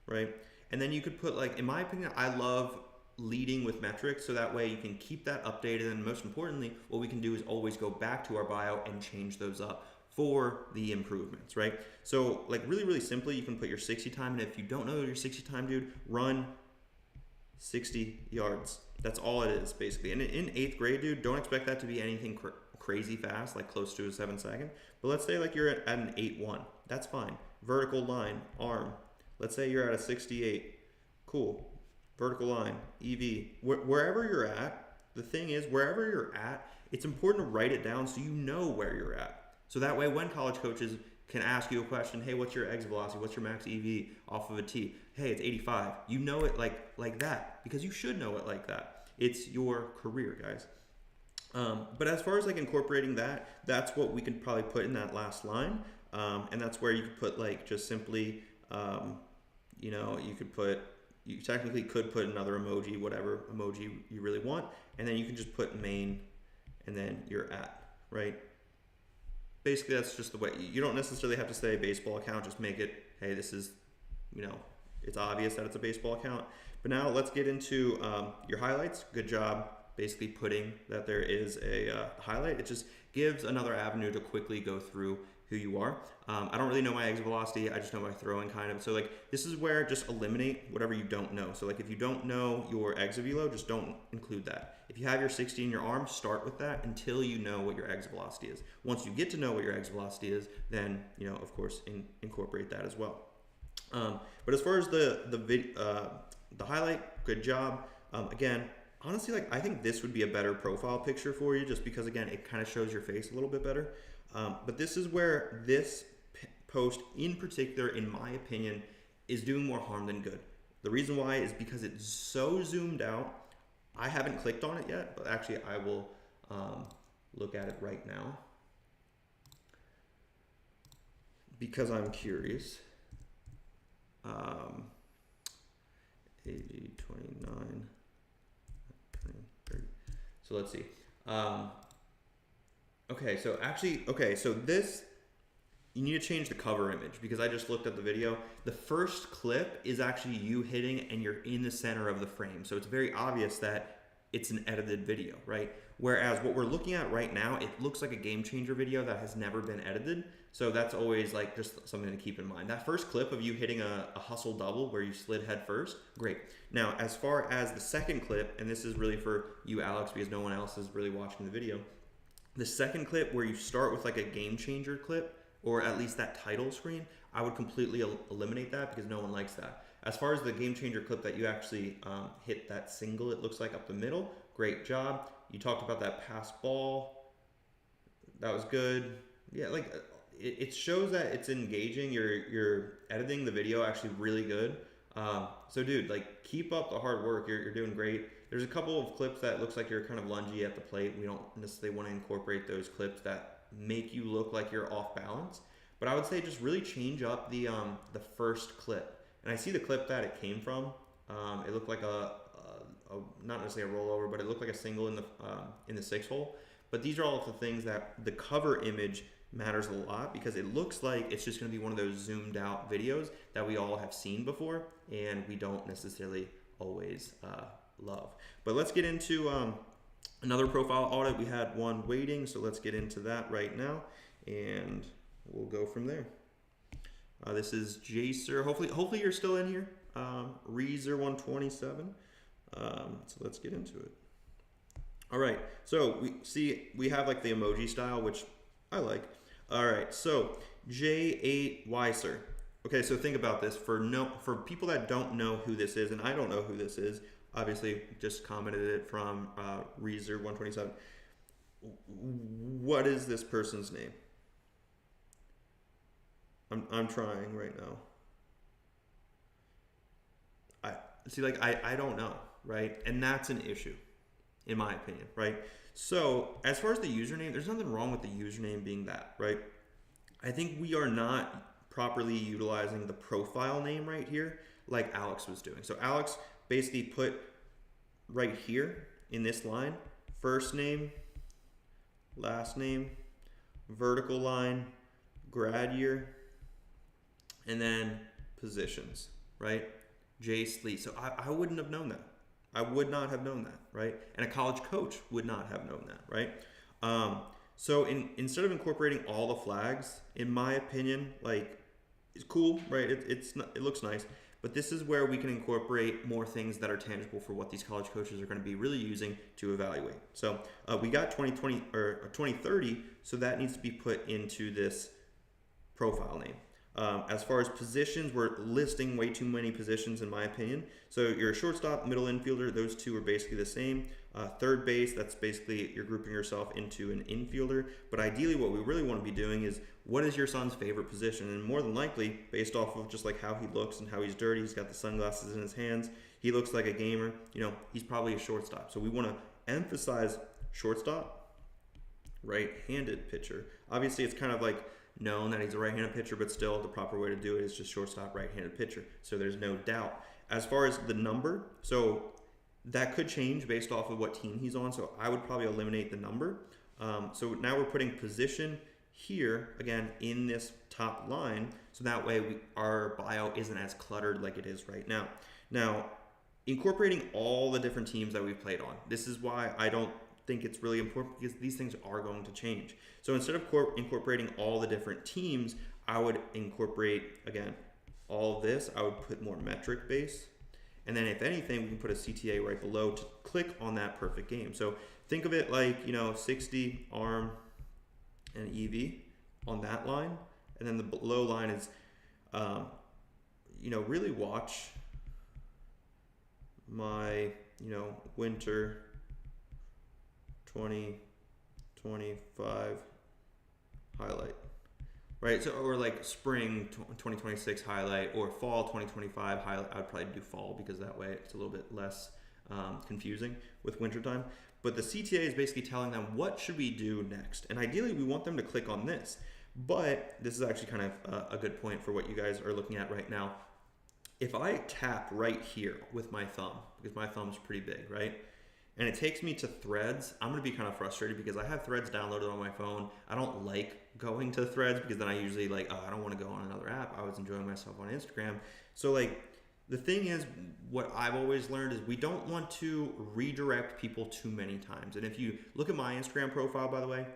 right? And then you could put, like, in my opinion, I love leading with metrics, so that way you can keep that updated. And most importantly, what we can do is always go back to our bio and change those up for the improvements, right? So, like, really simply, you can put your 60 time, and if you don't know your 60 time, dude, run 60 yards. That's all it is, basically. And in 8th grade, dude, don't expect that to be anything crazy fast, like close to a 7-second. But let's say like you're at an 8-1. That's fine. Vertical line, arm. Let's say you're at a 68. Cool. Vertical line, EV. Wherever you're at, the thing is, wherever you're at, it's important to write it down so you know where you're at. So that way, when college coaches can ask you a question, hey, what's your exit velocity? What's your max EV off of a tee? Hey, it's 85. You know it like that, because you should know it like that. It's your career, guys. But as far as like incorporating that, that's what we can probably put in that last line. And that's where you could put like just simply, you know, you technically could put another emoji, whatever emoji you really want. And then you can just put main and then you're at, right? Basically, that's just the way. You don't necessarily have to say baseball account. Just make it, hey, this is, you know, it's obvious that it's a baseball account. But now let's get into your highlights. Good job basically putting that there is a highlight. It just gives another avenue to quickly go through who you are. I don't really know my exit velocity. I just know my throwing kind of. So like this is where just eliminate whatever you don't know. So like if you don't know your exit velo, just don't include that. If you have your 60 in your arm, start with that until you know what your exit velocity is. Once you get to know what your exit velocity is, then, you know, of course, incorporate that as well. But as far as the highlight, good job. Again, honestly, like I think this would be a better profile picture for you, just because again, it kind of shows your face a little bit better. But this is where this post in particular, in my opinion, is doing more harm than good. The reason why is because it's so zoomed out. I haven't clicked on it yet, but actually I will look at it right now because I'm curious. 80, 29, 20, 30. So let's see. Okay, so actually, so this, you need to change the cover image because I just looked at the video. The first clip is actually you hitting and you're in the center of the frame. So it's very obvious that it's an edited video, right? Whereas what we're looking at right now, it looks like a game changer video that has never been edited. So that's always like just something to keep in mind. That first clip of you hitting a hustle double where you slid head first, great. Now, as far as the second clip, and this is really for you, Alex, because no one else is really watching the video. The second clip where you start with like a game changer clip, or at least that title screen, I would completely eliminate that because no one likes that. As far as the game changer clip that you actually hit that single, it looks like up the middle, great job. You talked about that pass ball, that was good. Yeah, like it shows that it's engaging. You're editing the video actually really good. So dude, like keep up the hard work. You're doing great. There's a couple of clips that looks like you're kind of lungy at the plate. We don't necessarily want to incorporate those clips that make you look like you're off balance. But I would say just really change up the first clip. And I see the clip that it came from. It looked like a not necessarily a rollover, but it looked like a single in the 6 hole. But these are all the things that the cover image matters a lot because it looks like it's just going to be one of those zoomed out videos that we all have seen before and we don't necessarily always love. But let's get into another profile audit. We had one waiting, so let's get into that right now and we'll go from there. This is Jacer. Hopefully you're still in here. Reezer 127. So let's get into it. All right, so we have like the emoji style, which I like. All right, so J8 Weiser. Okay, so think about this. For people that don't know who this is, and I don't know who this is, obviously just commented it from Reezer 127. What is this person's name? I'm trying right now. I don't know, right? And that's an issue, in my opinion, right? So as far as the username, there's nothing wrong with the username being that, right? I think we are not properly utilizing the profile name right here like Alex was doing. So Alex basically put right here in this line, first name, last name, vertical line, grad year, and then positions, right? Jay Slee. So I wouldn't have known that. I would not have known that, right? And a college coach would not have known that, right? So instead of incorporating all the flags, in my opinion, like it's cool, right? It looks nice, But this is where we can incorporate more things that are tangible for what these college coaches are going to be really using to evaluate. So we got 2020 or 2030, so that needs to be put into this profile name. As far as positions, we're listing way too many positions in my opinion. So you're a shortstop, middle infielder, those two are basically the same. Third base, that's basically you're grouping yourself into an infielder. But ideally what we really want to be doing is, what is your son's favorite position? And more than likely, based off of just like how he looks and how he's dirty, he's got the sunglasses in his hands, he looks like a gamer, you know, he's probably a shortstop. So we want to emphasize shortstop, right-handed pitcher. Obviously it's kind of like known that he's a right-handed pitcher, but still the proper way to do it is just shortstop, right-handed pitcher. So there's no doubt. As far as the number, so that could change based off of what team he's on. So I would probably eliminate the number. So now we're putting position here again in this top line. So that way our bio isn't as cluttered like it is right now. Now, incorporating all the different teams that we've played on. This is why I don't think it's really important, because these things are going to change. So instead of incorporating all the different teams, I would incorporate, again, all this. I would put more metric base. And then if anything, we can put a CTA right below to click on that perfect game. So think of it like, you know, 60 arm and EV on that line. And then the below line is, you know, really watch my, you know, winter 2025 highlight, right? So, or like spring 2026 highlight, or fall 2025 highlight. I'd probably do fall because that way it's a little bit less confusing with wintertime. But the CTA is basically telling them what should we do next. And ideally we want them to click on this. But this is actually kind of a good point for what you guys are looking at right now. If I tap right here with my thumb, because my thumb's pretty big, right? And it takes me to Threads, I'm gonna be kind of frustrated because I have Threads downloaded on my phone. I don't like going to Threads because then I usually like, oh, I don't wanna go on another app. I was enjoying myself on Instagram. So like, the thing is, what I've always learned is we don't want to redirect people too many times. And if you look at my Instagram profile, by the way,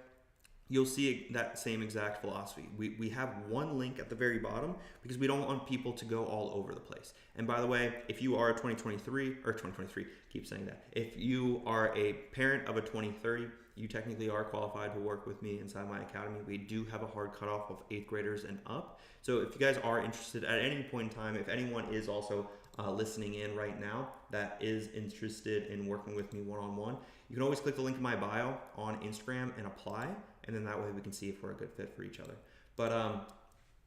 you'll see that same exact philosophy. We have one link at the very bottom because we don't want people to go all over the place. And by the way, if you are a 2023, keep saying that. If you are a parent of a 2030, you technically are qualified to work with me inside my academy. We do have a hard cutoff of 8th graders and up. So if you guys are interested at any point in time, if anyone is also listening in right now that is interested in working with me one-on-one, you can always click the link in my bio on Instagram and apply. And then that way we can see if we're a good fit for each other. But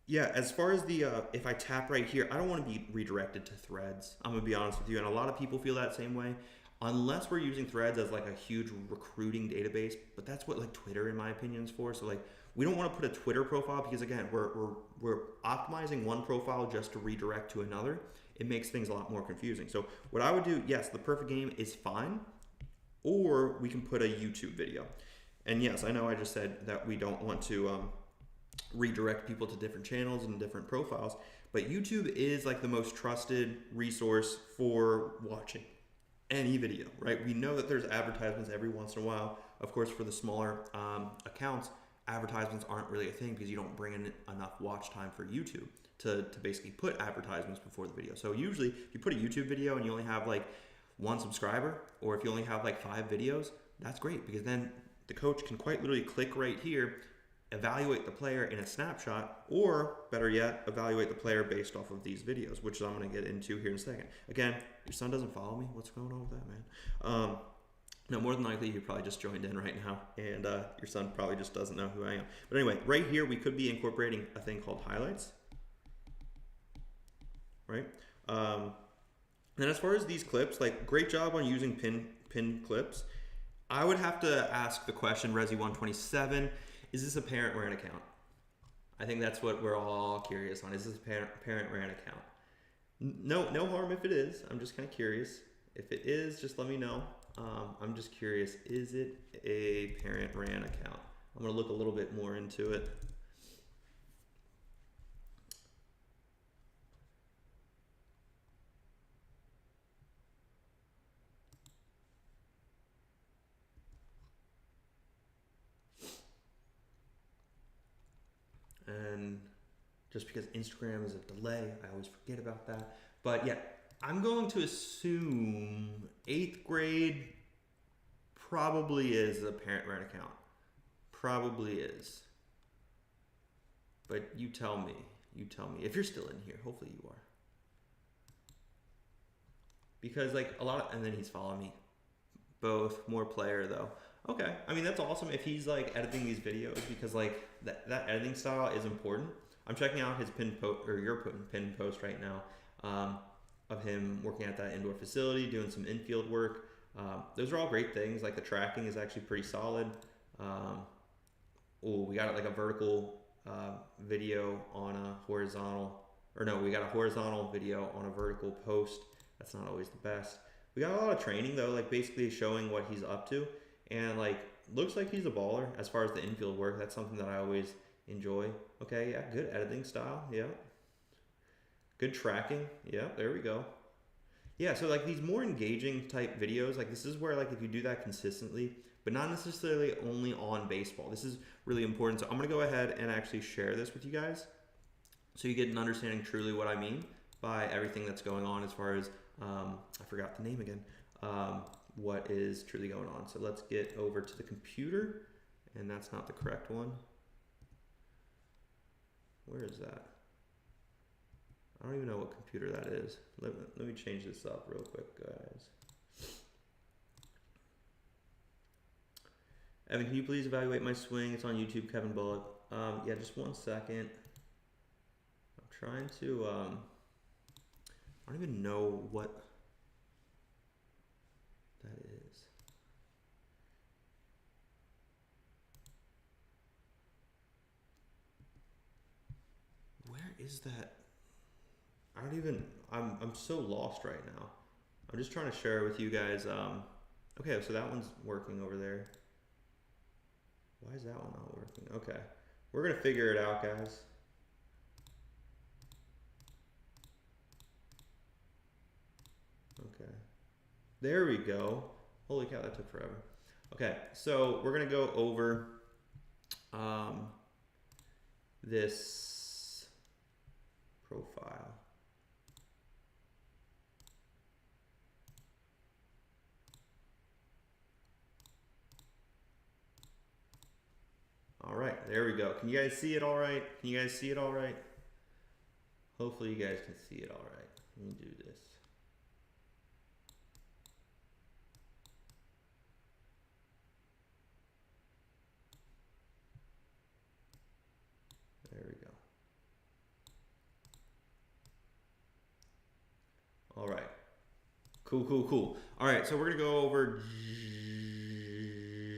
yeah, as far as the, if I tap right here, I don't want to be redirected to Threads. I'm gonna be honest with you. And a lot of people feel that same way, unless we're using Threads as like a huge recruiting database, but that's what like Twitter in my opinion is for. So like, we don't want to put a Twitter profile because again, we're optimizing one profile just to redirect to another. It makes things a lot more confusing. So what I would do, yes, the perfect game is fine, or we can put a YouTube video. And yes, I know I just said that we don't want to redirect people to different channels and different profiles, but YouTube is like the most trusted resource for watching any video, right? We know that there's advertisements every once in a while. Of course, for the smaller accounts, advertisements aren't really a thing because you don't bring in enough watch time for YouTube to basically put advertisements before the video. So usually if you put a YouTube video and you only have like 1 subscriber, or if you only have like 5 videos, that's great because then the coach can quite literally click right here, evaluate the player in a snapshot, or better yet, evaluate the player based off of these videos, which I'm going to get into here in a second. Again, your son doesn't follow me. What's going on with that, man? No, more than likely, you probably just joined in right now, and your son probably just doesn't know who I am. But anyway, right here, we could be incorporating a thing called highlights, right? And as far as these clips, like, great job on using pin clips. I would have to ask the question, Resi127, is this a parent ran account? I think that's what we're all curious on. Is this a parent ran account? No harm if it is. I'm just kind of curious. If it is, just let me know. I'm just curious, is it a parent ran account? I'm gonna look a little bit more into it. And just because Instagram is a delay, I always forget about that. But yeah, I'm going to assume 8th grade probably is a parent rent account. Probably is. But you tell me. You tell me. If you're still in here, hopefully you are. Because like a lot of, and then he's following me. Both, more player though. Okay, I mean that's awesome if he's like editing these videos, because like that editing style is important. I'm checking out his pin post, or your pin post right now, of him working at that indoor facility, doing some infield work. Those are all great things. Like the tracking is actually pretty solid. Oh, we got like a vertical video on a horizontal, or no, we got a horizontal video on a vertical post. That's not always the best. We got a lot of training though, like basically showing what he's up to, and like looks like he's a baller as far as the infield work. That's something that I always enjoy. Okay, yeah, good editing style, yeah. Good tracking, yeah, there we go. Yeah, so like these more engaging type videos, like this is where like if you do that consistently, but not necessarily only on baseball, this is really important. So I'm gonna go ahead and actually share this with you guys so you get an understanding truly what I mean by everything that's going on as far as, I forgot the name again, what is truly going on. So let's get over to the computer, and that's not the correct one. Where is that? I don't even know what computer that is. Let me change this up real quick, guys. Evan, can you please evaluate my swing? It's on YouTube, Kevin Bullock. Yeah, just 1 second. I'm trying to, I don't even know what that is. Where is that? I don't even, I'm so lost right now. I'm just trying to share it with you guys. Okay, so that one's working over there. Why is that one not working? Okay, we're gonna figure it out, guys. Okay, there we go. Holy cow, that took forever. Okay, so we're gonna go over this profile. All right, there we go. Can you guys see it all right? Can you guys see it all right? Hopefully you guys can see it all right. Let me do this. There we go. All right. Cool, cool, cool. All right, so we're gonna go over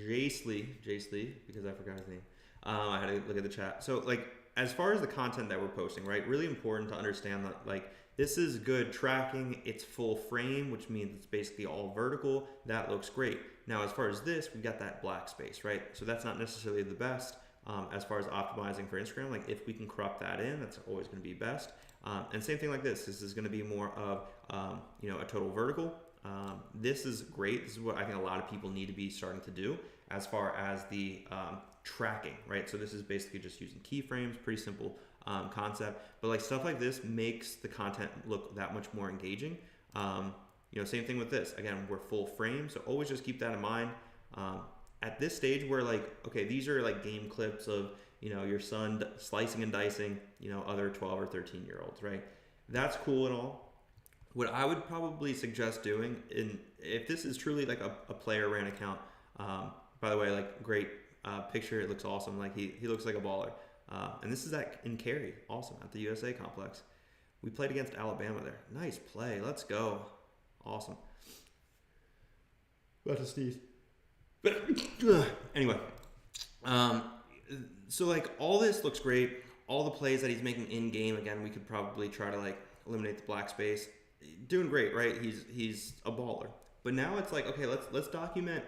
Jace Lee, because I forgot his name. I had to look at the chat. So like, as far as the content that we're posting, right, really important to understand that like this is good tracking. It's full frame, which means it's basically all vertical. That looks great. Now, as far as this, we got that black space, right? So that's not necessarily the best as far as optimizing for Instagram. Like if we can crop that in, that's always going to be best. And same thing like this. This is going to be more of you know, a total vertical. This is great. This is what I think a lot of people need to be starting to do as far as the tracking, right? So this is basically just using keyframes, pretty simple concept, but like stuff like this makes the content look that much more engaging. You know, same thing with this. Again, we're full frame, so always just keep that in mind. At this stage, we're like, okay, these are like game clips of, you know, your son slicing and dicing, you know, other 12 or 13-year-olds, right? That's cool and all. What I would probably suggest doing, if this is truly like a player ran account, by the way, like great picture, it looks awesome. Like he looks like a baller. And this is in Cary, awesome, at the USA complex. We played against Alabama there. Nice play, let's go. Awesome. About to sneeze. Anyway, so like all this looks great. All the plays that he's making in game, again, we could probably try to like eliminate the black space. Doing great, right? He's a baller. But now it's like, okay, let's document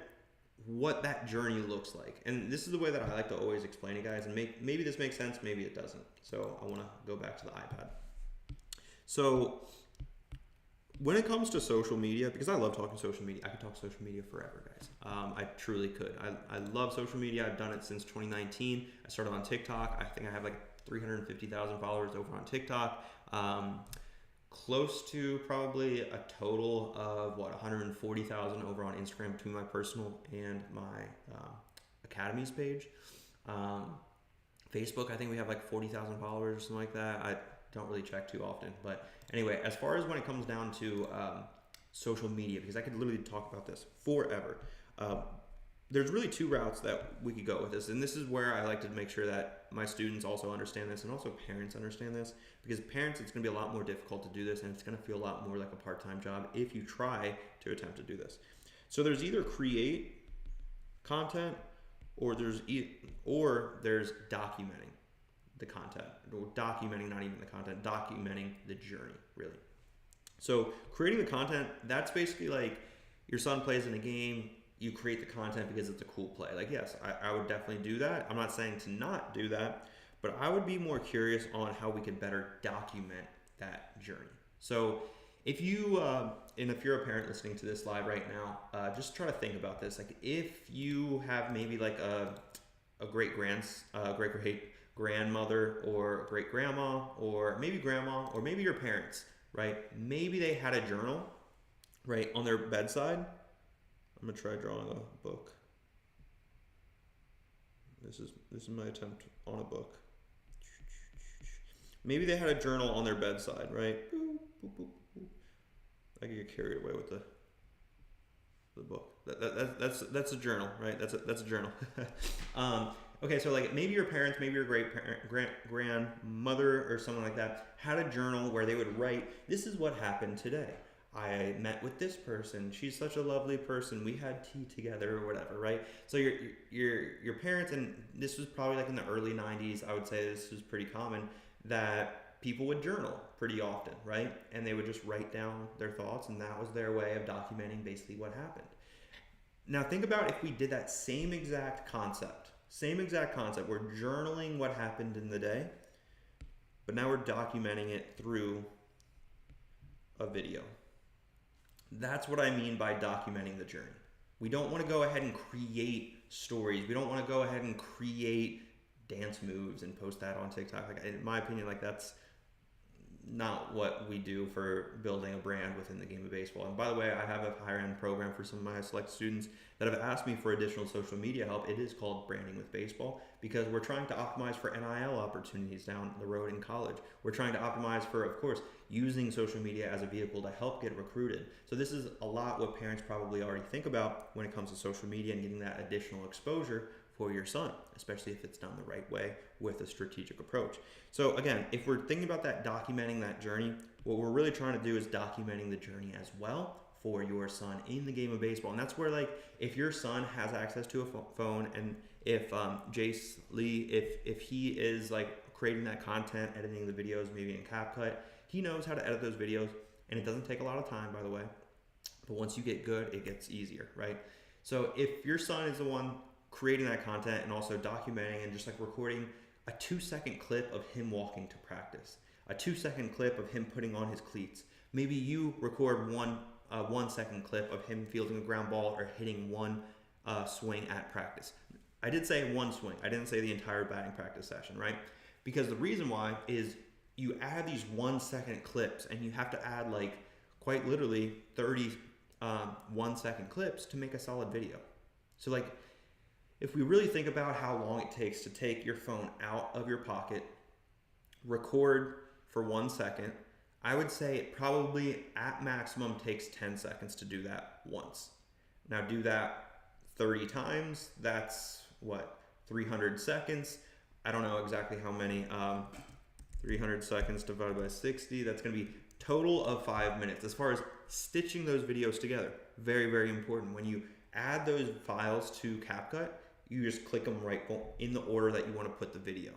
what that journey looks like. And this is the way that I like to always explain it, guys. And maybe this makes sense, maybe it doesn't. So I want to go back to the iPad. So when it comes to social media, because I love talking social media, I could talk social media forever, guys. I truly could. I love social media. I've done it since 2019. I started on TikTok. I think I have like 350,000 followers over on TikTok. close to probably a total of 140,000 over on Instagram between my personal and my Academy's page. Facebook, I think we have like 40,000 followers or something like that. I don't really check too often. But anyway, as far as when it comes down to social media, because I could literally talk about this forever. There's really two routes that we could go with this. And this is where I like to make sure that my students also understand this and also parents understand this. Because parents, it's going to be a lot more difficult to do this, and it's going to feel a lot more like a part-time job if you try to attempt to do this. So there's either create content or there's documenting the content, or documenting not even the content, documenting the journey, really. So creating the content, that's basically like your son plays in a game, you create the content because it's a cool play. Like, yes, I would definitely do that. I'm not saying to not do that, but I would be more curious on how we could better document that journey. So if you, and if you're a parent listening to this live right now, just try to think about this. Like, if you have maybe like a great grandmother or great grandma, or maybe grandma, or maybe your parents, right? Maybe they had a journal, right, on their bedside. I'm gonna try drawing a book. This is my attempt on a book. Maybe they had a journal on their bedside, right? Boop, boop, boop, boop. I could get carried away with the book. That's a journal, right? That's a journal. Okay, so like maybe your parents, maybe your grandmother or someone like that had a journal where they would write, this is what happened today. I met with this person. She's such a lovely person. We had tea together or whatever, right? So your parents, and this was probably like in the early 90s, I would say this was pretty common, that people would journal pretty often, right? And they would just write down their thoughts, and that was their way of documenting basically what happened. Now think about if we did that same exact concept. We're journaling what happened in the day, but now we're documenting it through a video. That's what I mean by documenting the journey. We don't want to go ahead and create stories. We don't want to go ahead and create dance moves and post that on TikTok. Like, in my opinion, like that's not what we do for building a brand within the game of baseball. And by the way, I have a higher end program for some of my select students that have asked me for additional social media help. It is called Branding with Baseball, because we're trying to optimize for NIL opportunities down the road in college. We're trying to optimize for, of course, using social media as a vehicle to help get recruited. So this is a lot what parents probably already think about when it comes to social media and getting that additional exposure for your son, especially if it's done the right way with a strategic approach. So again, if we're thinking about that, documenting that journey, what we're really trying to do is documenting the journey as well for your son in the game of baseball. And that's where, like, if your son has access to a phone, and if Jace Lee, if he is like creating that content, editing the videos, maybe in CapCut, he knows how to edit those videos, and it doesn't take a lot of time, by the way. But once you get good, it gets easier, right? So if your son is the one creating that content and also documenting and just like recording a 2-second clip of him walking to practice, a 2-second clip of him putting on his cleats. Maybe you record 1 second clip of him fielding a ground ball or hitting one swing at practice. I did say one swing. I didn't say the entire batting practice session, right? Because the reason why is you add these 1-second clips, and you have to add like quite literally 30 1-second clips to make a solid video. So like, if we really think about how long it takes to take your phone out of your pocket, record for 1 second, I would say it probably at maximum takes 10 seconds to do that once. Now do that 30 times, that's what, 300 seconds? I don't know exactly how many, 300 seconds divided by 60, that's gonna be total of 5 minutes. As far as stitching those videos together, very, very important. When you add those files to CapCut, you just click them right in the order that you want to put the video.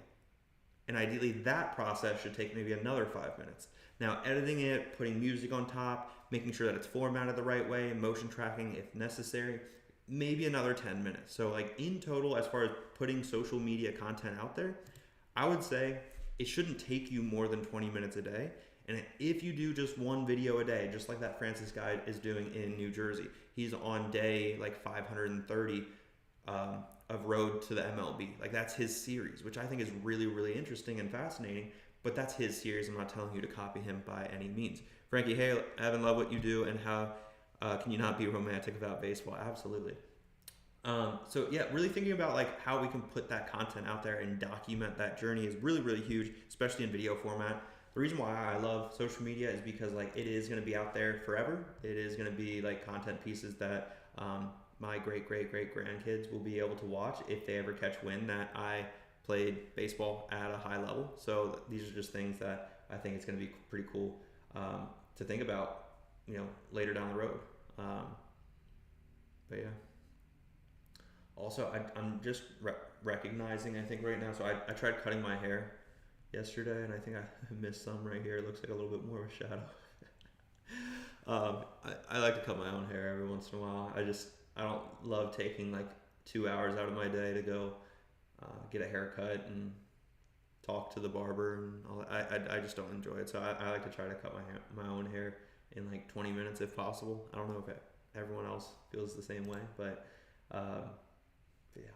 And ideally that process should take maybe another 5 minutes. Now editing it, putting music on top, making sure that it's formatted the right way, motion tracking if necessary, maybe another 10 minutes. So like in total, as far as putting social media content out there, I would say it shouldn't take you more than 20 minutes a day. And if you do just one video a day, just like that Francis guy is doing in New Jersey, he's on day like 530 of Road to the MLB. Like that's his series, which I think is really, really interesting and fascinating. but that's his series. I'm not telling you to copy him by any means. Frankie, hey, Evan, love what you do, and how can you not be romantic about baseball? Absolutely. So yeah, really thinking about like how we can put that content out there and document that journey is really, really huge, especially in video format. The reason why I love social media is because like it is going to be out there forever. It is going to be like content pieces that my great grandkids will be able to watch if they ever catch wind that I played baseball at a high level. So these are just things that I think it's going to be pretty cool to think about, later down the road. But yeah. Also, I'm just recognizing, I think right now, so I tried cutting my hair yesterday, and I think I missed some right here. It looks like a little bit more of a shadow. I like to cut my own hair every once in a while. I don't love taking like 2 hours out of my day to go get a haircut and talk to the barber and all that. I just don't enjoy it. So I like to try to cut my own hair in like 20 minutes if possible. I don't know if everyone else feels the same way, but yeah.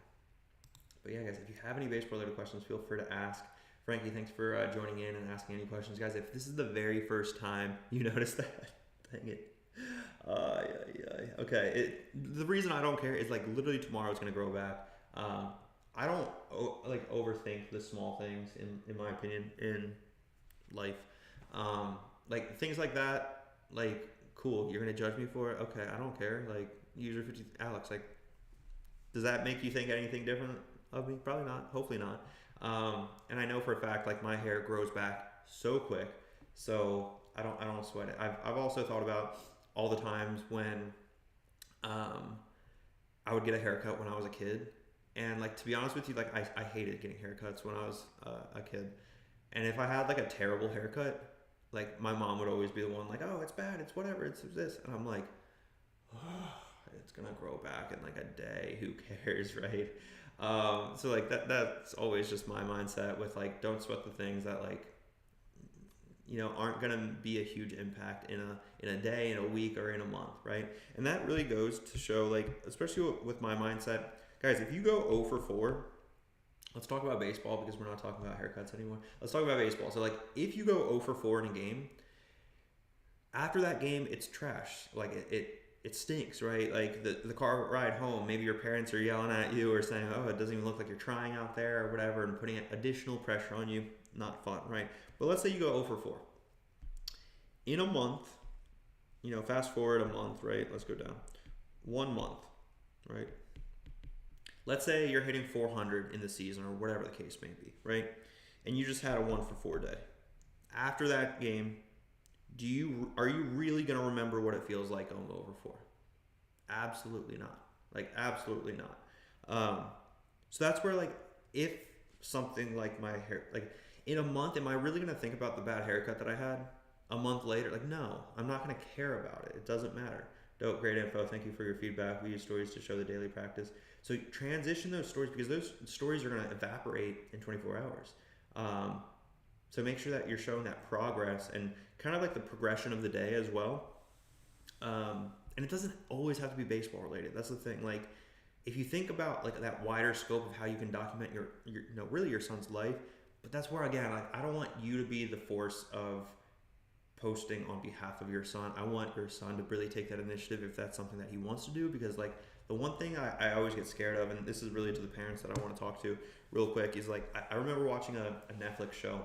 But yeah, guys, if you have any baseball related questions, feel free to ask. Frankie, thanks for joining in and asking any questions. Guys, if this is the very first time you noticed that, dang it. Okay, the reason I don't care is like literally tomorrow it's going to grow back. I don't overthink the small things in my opinion in life. Like things like that, like cool, you're going to judge me for it? Okay, I don't care. Like user 50, Alex, like does that make you think anything different of me? Probably not. Hopefully not. And I know for a fact, like my hair grows back so quick, so I don't sweat it. I've also thought about all the times when I would get a haircut when I was a kid, and like to be honest with you, like I hated getting haircuts when I was a kid, and if I had like a terrible haircut, like my mom would always be the one like, oh, it's bad, it's whatever, it's this, and I'm like, oh, it's gonna grow back in like a day, who cares, right? So like that's always just my mindset with like, don't sweat the things that like aren't gonna be a huge impact in a day, in a week, or in a month, right? And that really goes to show, like, especially with my mindset, guys, if you go 0 for 4, let's talk about baseball because we're not talking about haircuts anymore. Let's talk about baseball. So like if you go 0 for 4 in a game, after that game it's trash. Like it stinks, right? Like the car ride home, maybe your parents are yelling at you or saying, oh, it doesn't even look like you're trying out there or whatever, and putting additional pressure on you. Not fun, right? But let's say you go 0 for 4. In a month, fast forward a month, right? Let's go down. 1 month, right? Let's say you're hitting 400 in the season or whatever the case may be, right? And you just had a 1 for 4 day. After that game, are you really going to remember what it feels like going 0 for 4? Absolutely not. Like, absolutely not. So that's where, like, if something like my hair, like, in a month, am I really going to think about the bad haircut that I had a month later? Like, no, I'm not going to care about it. It doesn't matter. Dope, great info. Thank you for your feedback. We use stories to show the daily practice. So transition those stories, because those stories are going to evaporate in 24 hours. So make sure that you're showing that progress and kind of like the progression of the day as well. And it doesn't always have to be baseball related. That's the thing. Like, if you think about like that wider scope of how you can document your really your son's life, but that's where, again, like, I don't want you to be the force of posting on behalf of your son. I want your son to really take that initiative if that's something that he wants to do, because like the one thing I always get scared of, and this is really to the parents that I want to talk to real quick, is like I remember watching a Netflix show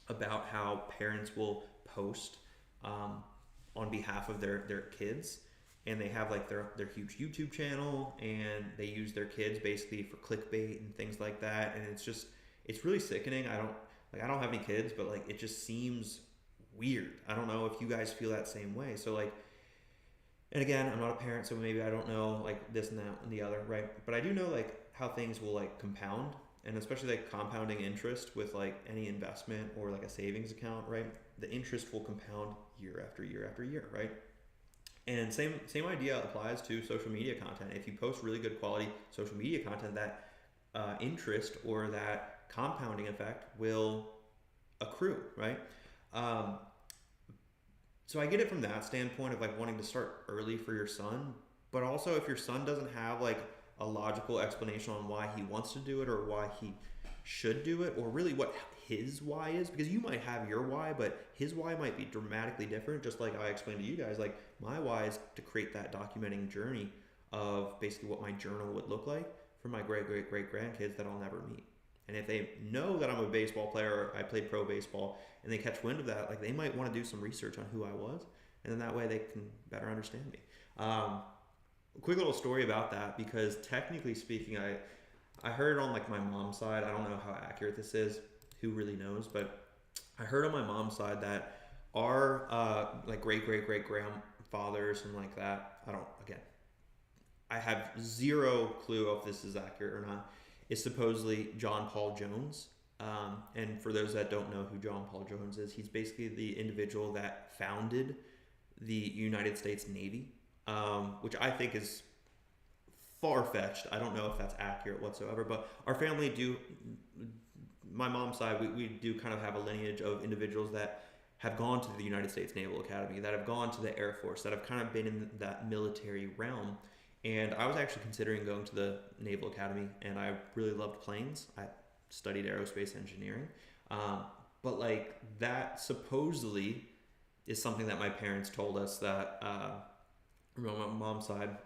about how parents will post on behalf of their kids, and they have like their huge YouTube channel, and they use their kids basically for clickbait and things like that, and it's really sickening. I don't have any kids, but like it just seems weird. I don't know if you guys feel that same way. So like, and again, I'm not a parent, so maybe I don't know like this and that and the other, right? But I do know like how things will like compound, and especially like compounding interest with like any investment or like a savings account, right? The interest will compound year after year after year, right? And same idea applies to social media content. If you post really good quality social media content, that interest or that compounding effect will accrue, right? So I get it from that standpoint of like wanting to start early for your son, but also if your son doesn't have like a logical explanation on why he wants to do it or why he should do it, or really what his why is, because you might have your why, but his why might be dramatically different. Just like I explained to you guys, like my why is to create that documenting journey of basically what my journal would look like for my great grandkids that I'll never meet. And if they know that I'm a baseball player, or I played pro baseball, and they catch wind of that, like they might want to do some research on who I was, and then that way they can better understand me. A quick little story about that, because technically speaking, I heard on like my mom's side, I don't know how accurate this is, who really knows, but I heard on my mom's side that our like great grandfathers and like that, I have zero clue if this is accurate or not, is supposedly John Paul Jones. And for those that don't know who John Paul Jones is, he's basically the individual that founded the United States Navy, which I think is far-fetched. I don't know if that's accurate whatsoever, but our family my mom's side, we do kind of have a lineage of individuals that have gone to the United States Naval Academy, that have gone to the Air Force, that have kind of been in that military realm. And I was actually considering going to the Naval Academy, and I really loved planes. I studied aerospace engineering. But like that supposedly is something that my parents told us that on my mom's side,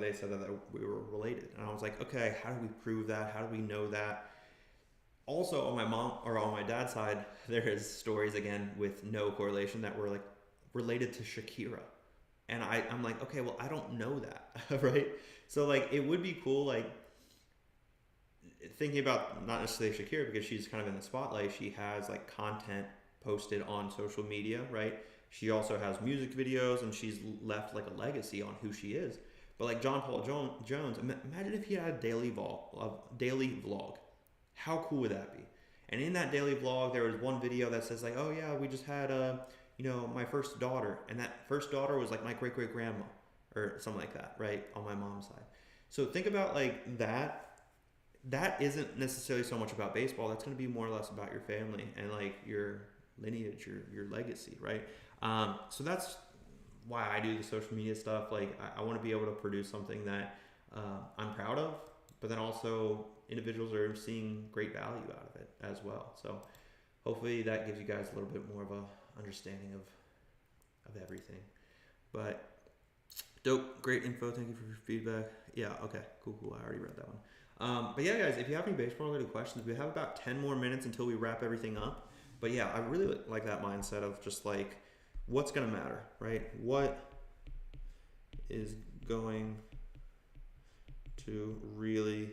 they said that we were related. And I was like, okay, how do we prove that? How do we know that? Also on my dad's side, there is stories again with no correlation that were like related to Shakira. And I'm like, okay, well, I don't know that, right? So like, it would be cool, like thinking about not necessarily Shakira, because she's kind of in the spotlight. She has like content posted on social media, right? She also has music videos, and she's left like a legacy on who she is. But like John Paul Jones, imagine if he had a daily vlog. How cool would that be? And in that daily vlog, there was one video that says like, oh yeah, we just had my first daughter, and that first daughter was like my great grandma or something like that, right? On my mom's side. So think about like that. That isn't necessarily so much about baseball. That's going to be more or less about your family and like your lineage, your legacy, right? So that's why I do the social media stuff. Like I want to be able to produce something that I'm proud of, but then also individuals are seeing great value out of it as well. So hopefully that gives you guys a little bit more of a understanding of everything. But dope, great info. Thank you for your feedback. Yeah, okay, cool. I already read that one. But yeah, guys, if you have any baseball related questions, we have about 10 more minutes until we wrap everything up. But yeah, I really like that mindset of just like, what's going to matter, right? What is going to really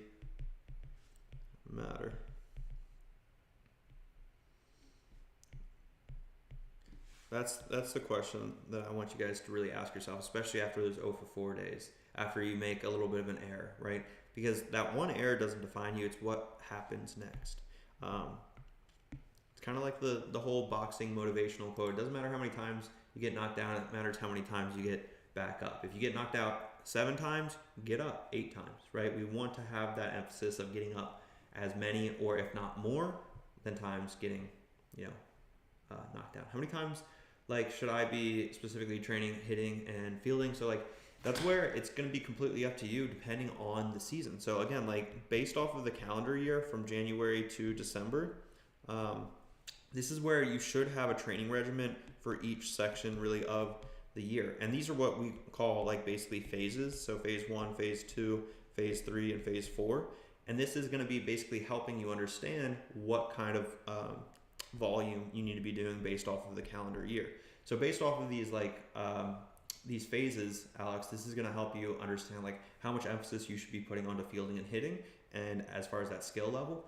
matter? That's the question that I want you guys to really ask yourself, especially after those 0 for 4 days, after you make a little bit of an error, right? Because that one error doesn't define you, it's what happens next. It's kind of like the whole boxing motivational quote. It doesn't matter how many times you get knocked down, it matters how many times you get back up. If you get knocked out 7 times, get up 8 times, right? We want to have that emphasis of getting up as many, or if not more, than times getting, knocked down. How many times, like, should I be specifically training, hitting, and fielding? So, like, that's where it's going to be completely up to you depending on the season. So, again, like, based off of the calendar year from January to December, this is where you should have a training regimen for each section, really, of the year. And these are what we call, like, basically phases. So, phase 1, phase 2, phase 3, and phase 4. And this is going to be basically helping you understand what kind of volume you need to be doing based off of the calendar year. So based off of these these phases, Alex, this is going to help you understand like how much emphasis you should be putting onto fielding and hitting, and as far as that skill level.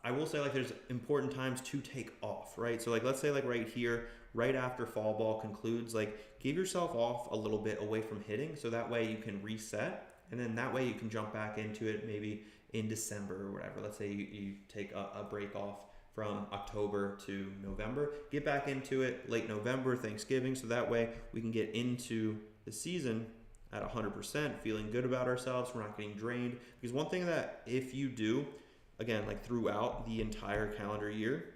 I will say like there's important times to take off, right? So like let's say like right here, right after fall ball concludes, like give yourself off a little bit away from hitting, so that way you can reset, and then that way you can jump back into it maybe in December or whatever. Let's say you take a break off from October to November, get back into it late November, Thanksgiving, so that way we can get into the season at 100%, feeling good about ourselves, we're not getting drained. Because one thing that if you do, again, like throughout the entire calendar year,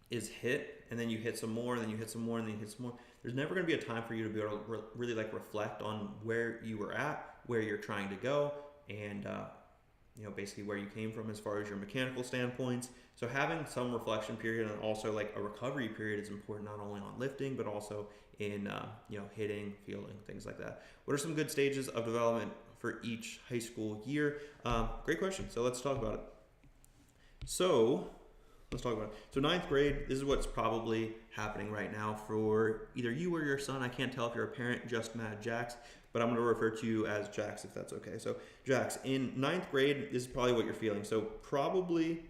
is hit, and then you hit some more, and then you hit some more, and then you hit some more, there's never going to be a time for you to be able to really like reflect on where you were at, where you're trying to go, and basically where you came from as far as your mechanical standpoints. So having some reflection period and also like a recovery period is important, not only on lifting, but also in, hitting, fielding, things like that. What are some good stages of development for each high school year? Great question. So let's talk about it. So ninth grade, this is what's probably happening right now for either you or your son. I can't tell if you're a parent, just Mad Jax, but I'm going to refer to you as Jax if that's okay. So Jax, in ninth grade, this is probably what you're feeling. So probably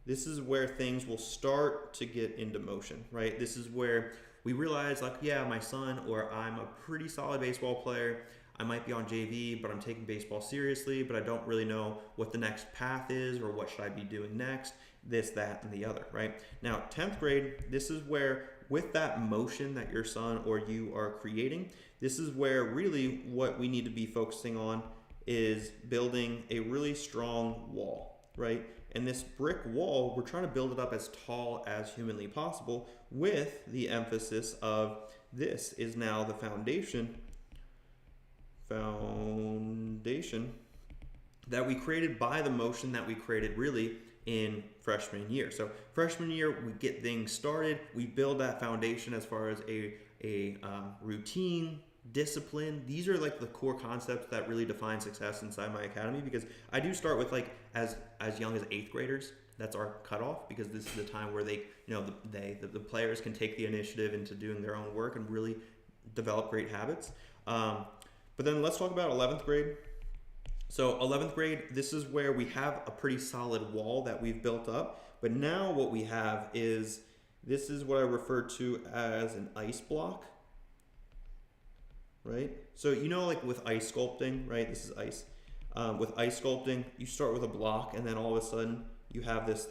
this is where things will start to get into motion, right? This is where we realize like, yeah, my son, or I'm a pretty solid baseball player. I might be on JV, but I'm taking baseball seriously, but I don't really know what the next path is or what should I be doing next, this, that, and the other, right? Now, 10th grade, this is where with that motion that your son or you are creating, this is where really what we need to be focusing on is building a really strong wall, right? And this brick wall, we're trying to build it up as tall as humanly possible with the emphasis of this is now the foundation that we created by the motion that we created really in freshman year. So freshman year, we get things started. We build that foundation as far as a routine, discipline. These are like the core concepts that really define success inside my academy, because I do start with like as young as 8th graders. That's our cutoff, because this is the time where they, the players can take the initiative into doing their own work and really develop great habits. But then let's talk about 11th grade. So 11th grade, this is where we have a pretty solid wall that we've built up. But now what we have is, this is what I refer to as an ice block, right? So like with ice sculpting, right? This is ice. With ice sculpting, you start with a block and then all of a sudden you have this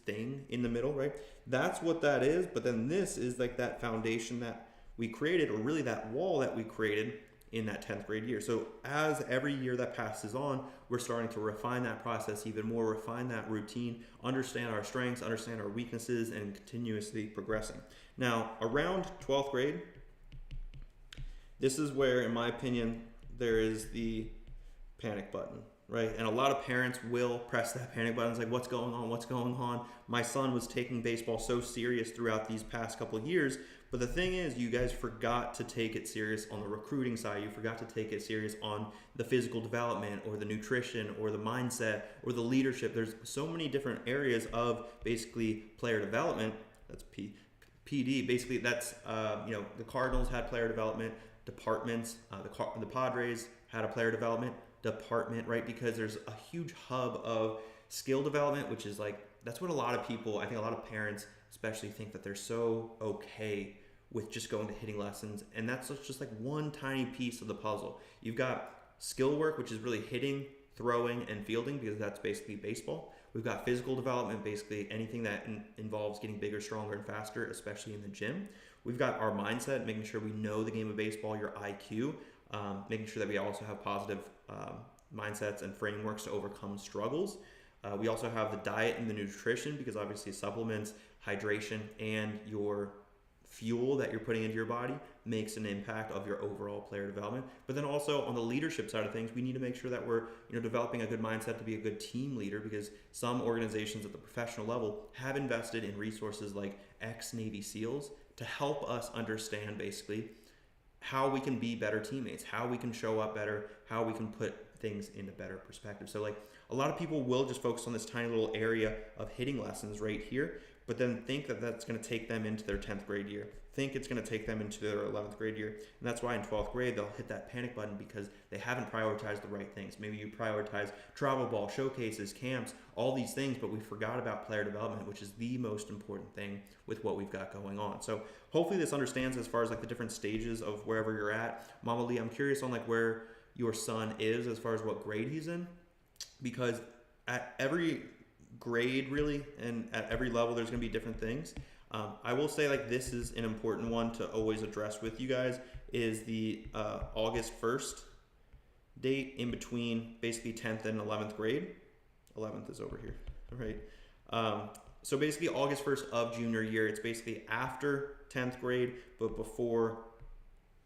thing in the middle, right? That's what that is. But then this is like that foundation that we created, or really that wall that we created in that 10th grade year. So as every year that passes on, we're starting to refine that process even more, refine that routine, understand our strengths, understand our weaknesses, and continuously progressing. Now, around 12th grade, this is where, in my opinion, there is the panic button, right? And a lot of parents will press that panic button. It's like, what's going on? What's going on? My son was taking baseball so serious throughout these past couple of years, but the thing is, you guys forgot to take it serious on the recruiting side. You forgot to take it serious on the physical development or the nutrition or the mindset or the leadership. There's so many different areas of basically player development. That's PD. Basically, that's, the Cardinals had player development departments. The Padres had a player development department, right? Because there's a huge hub of skill development, which is like, that's what a lot of people, I think a lot of parents especially, think that they're so okay with just going to hitting lessons, and that's just like one tiny piece of the puzzle. You've got skill work, which is really hitting, throwing, and fielding, because that's basically baseball. We've got physical development, basically anything that involves getting bigger, stronger, and faster, especially in the gym. We've got our mindset, making sure we know the game of baseball, your IQ, making sure that we also have positive mindsets and frameworks to overcome struggles. We also have the diet and the nutrition, because obviously supplements, hydration, and your fuel that you're putting into your body makes an impact of your overall player development. But then also on the leadership side of things, we need to make sure that we're developing a good mindset to be a good team leader, because some organizations at the professional level have invested in resources like ex-Navy SEALs to help us understand basically how we can be better teammates, how we can show up better, how we can put things into better perspective. So like a lot of people will just focus on this tiny little area of hitting lessons right here, but then think that that's going to take them into their 10th grade year, think it's going to take them into their 11th grade year. And that's why in 12th grade, they'll hit that panic button, because they haven't prioritized the right things. Maybe you prioritize travel ball, showcases, camps, all these things, but we forgot about player development, which is the most important thing with what we've got going on. So hopefully this understands as far as like the different stages of wherever you're at. Mama Lee, I'm curious on like where your son is as far as what grade he's in, because at every grade really and at every level there's going to be different things. I will say like this is an important one to always address with you guys, is the August 1st date in between basically 10th and 11th grade. 11th is over here, right? So basically August 1st of junior year, it's basically after 10th grade but before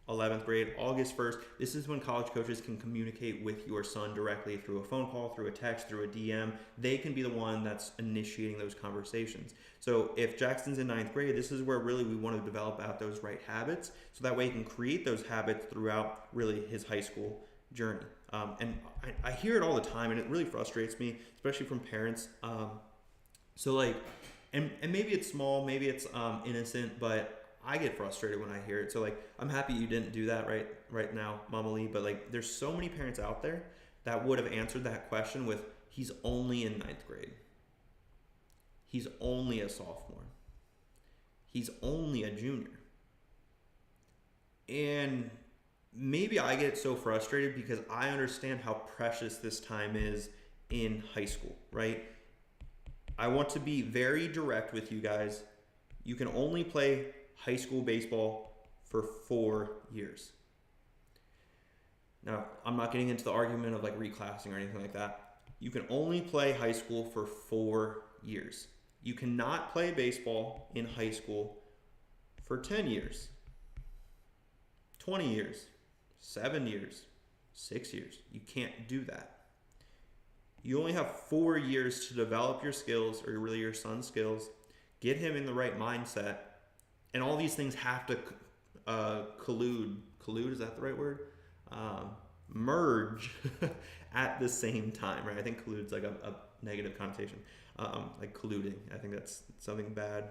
11th grade, August 1st. This is when college coaches can communicate with your son directly through a phone call, through a text, through a DM. They can be the one that's initiating those conversations. So if Jackson's in 9th grade, this is where really we want to develop out those right habits, so that way he can create those habits throughout really his high school journey. And I hear it all the time, and it really frustrates me, especially from parents. So like, and maybe it's small, maybe it's innocent, but I get frustrated when I hear it. So like, I'm happy you didn't do that right now, Mama Lee, but like, there's so many parents out there that would have answered that question with, he's only in 9th grade. He's only a sophomore. He's only a junior. And maybe I get so frustrated because I understand how precious this time is in high school, right? I want to be very direct with you guys. You can only play high school baseball for 4 years. Now, I'm not getting into the argument of like reclassing or anything like that. You can only play high school for 4 years. You cannot play baseball in high school for 10 years, 20 years, 7 years, 6 years. You can't do that. You only have 4 years to develop your skills, or really your son's skills, get him in the right mindset, and all these things have to collude, is that the right word? Merge at the same time, right? I think collude's like a negative connotation, like colluding. I think that's something bad.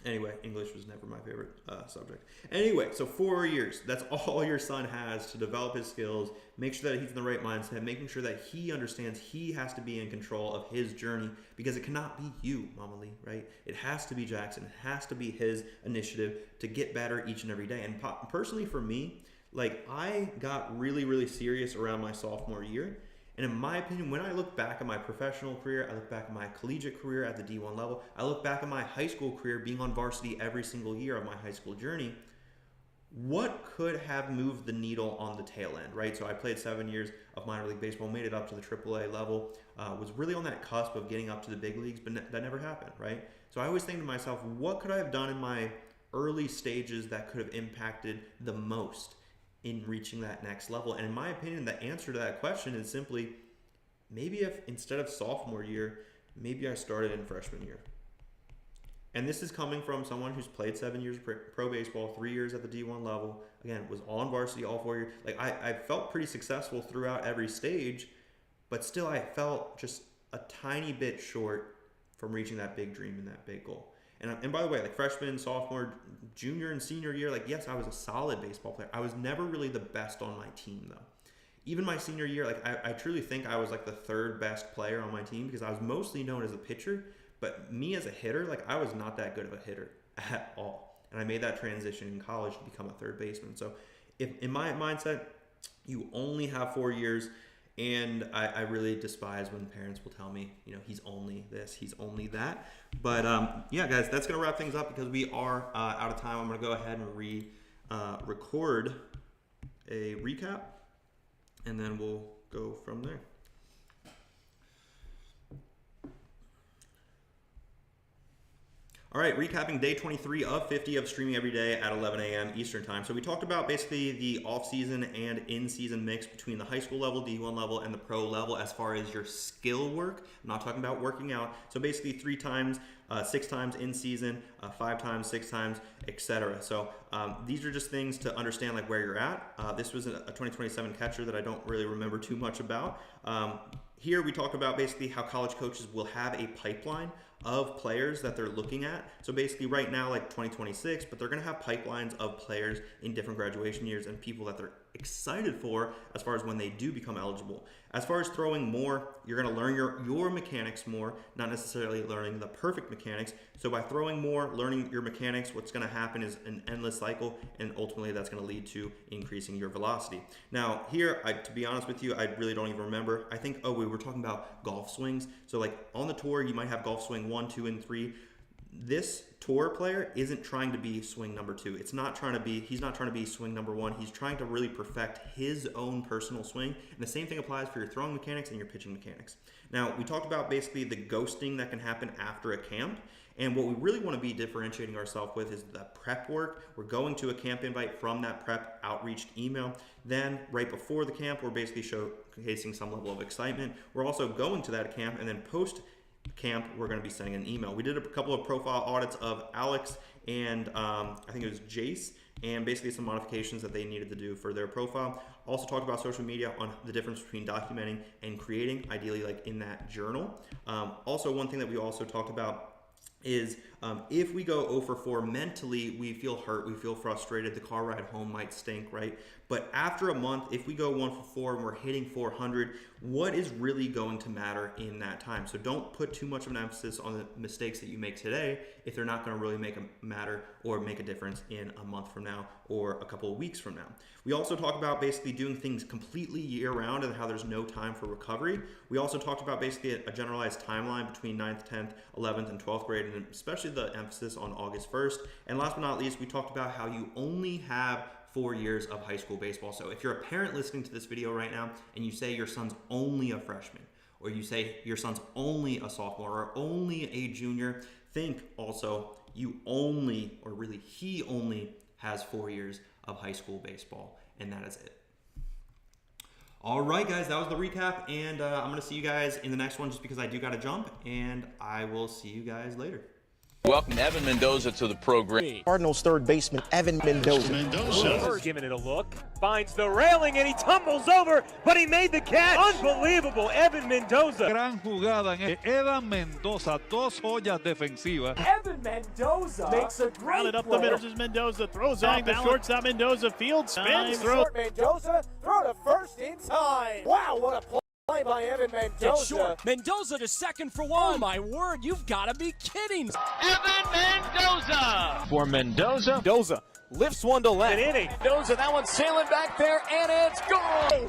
Anyway, English was never my favorite subject. Anyway, so 4 years, that's all your son has to develop his skills, make sure that he's in the right mindset, making sure that he understands he has to be in control of his journey, because it cannot be you, Mama Lee, right? It has to be Jackson. It has to be his initiative to get better each and every day. And personally for me, like, I got really, really serious around my sophomore year. And in my opinion, when I look back at my professional career, I look back at my collegiate career at the D1 level, I look back at my high school career being on varsity every single year of my high school journey, what could have moved the needle on the tail end, right? So I played 7 years of minor league baseball, made it up to the AAA level, was really on that cusp of getting up to the big leagues, but that never happened, right? So I always think to myself, what could I have done in my early stages that could have impacted the most in reaching that next level? And in my opinion, the answer to that question is simply, maybe if instead of sophomore year, maybe I started in freshman year. And this is coming from someone who's played 7 years of pro baseball, 3 years at the D1 level, again, was on varsity all 4 years. Like, I felt pretty successful throughout every stage, but still I felt just a tiny bit short from reaching that big dream and that big goal. And by the way, like freshman, sophomore, junior, and senior year, like, yes, I was a solid baseball player. I was never really the best on my team, though. Even my senior year, like, I truly think I was like the third best player on my team, because I was mostly known as a pitcher, but me as a hitter, like, I was not that good of a hitter at all. And I made that transition in college to become a third baseman. So if in my mindset, you only have 4 years. And I really despise when parents will tell me, you know, he's only this, he's only that. But yeah, guys, that's going to wrap things up because we are out of time. I'm going to go ahead and record a recap, and then we'll go from there. All right, recapping day 23 of 50 of streaming every day at 11 a.m. Eastern time. So we talked about basically the off-season and in-season mix between the high school level, D1 level, and the pro level as far as your skill work. I'm not talking about working out. So basically 3 times, 6 times in season, 5 times, 6 times, etc. So these are just things to understand like where you're at. This was a 2027 catcher that I don't really remember too much about. Here we talk about basically how college coaches will have a pipeline of players that they're looking at. So basically right now, like 2026, but they're going to have pipelines of players in different graduation years and people that they're excited for as far as when they do become eligible. As far as throwing more, you're going to learn your mechanics more, not necessarily learning the perfect mechanics. So by throwing more, learning your mechanics, what's going to happen is an endless cycle, and ultimately that's going to lead to increasing your velocity. Now here, to be honest with you, I really don't even remember. I think, we were talking about golf swings. So like on the tour, you might have golf swing 1, 2, and 3. This tour player isn't trying to be swing number 2. He's not trying to be swing number 1. He's trying to really perfect his own personal swing. And the same thing applies for your throwing mechanics and your pitching mechanics. Now, we talked about basically the ghosting that can happen after a camp. And what we really want to be differentiating ourselves with is the prep work. We're going to a camp invite from that prep outreach email. Then right before the camp, we're basically showcasing some level of excitement. We're also going to that camp, and then post camp, we're going to be sending an email. We did a couple of profile audits of Alex and I think it was Jace, and basically some modifications that they needed to do for their profile. Also talked about social media on the difference between documenting and creating, ideally like in that journal. Also, one thing that we also talked about is if we go 0 for 4 mentally, we feel hurt, we feel frustrated, the car ride home might stink, right? But after a month, if we go 1 for 4 and we're hitting 400, what is really going to matter in that time? So don't put too much of an emphasis on the mistakes that you make today if they're not going to really make a matter or make a difference in a month from now or a couple of weeks from now. We also talk about basically doing things completely year round and how there's no time for recovery. We also talked about basically a generalized timeline between 9th, 10th, 11th, and 12th grade, and especially the emphasis on August 1st. And last but not least, we talked about how you only have 4 years of high school baseball. So if you're a parent listening to this video right now and you say your son's only a freshman, or you say your son's only a sophomore or only a junior, think also you only, or really he only has 4 years of high school baseball, and that is it. All right, guys, that was the recap, and I'm going to see you guys in the next one just because I do got to jump, and I will see you guys later. Welcome Evan Mendoza to the program. Cardinals third baseman Evan Mendoza. Mendoza giving it a look, finds the railing and he tumbles over, but he made the catch. Unbelievable, Evan Mendoza. Gran jugada en Evan Mendoza, dos joyas defensivas. Evan Mendoza makes a great Rounded up the middle. Mendoza throws on the shortstop. Mendoza field spins. Throw. Mendoza throw to first in time. Wow, what a play by Evan Mendoza. Mendoza to second for one. Oh my word, you've got to be kidding. Evan Mendoza. For Mendoza lifts one to left. An inning. Mendoza, that one's sailing back there, and it's gone.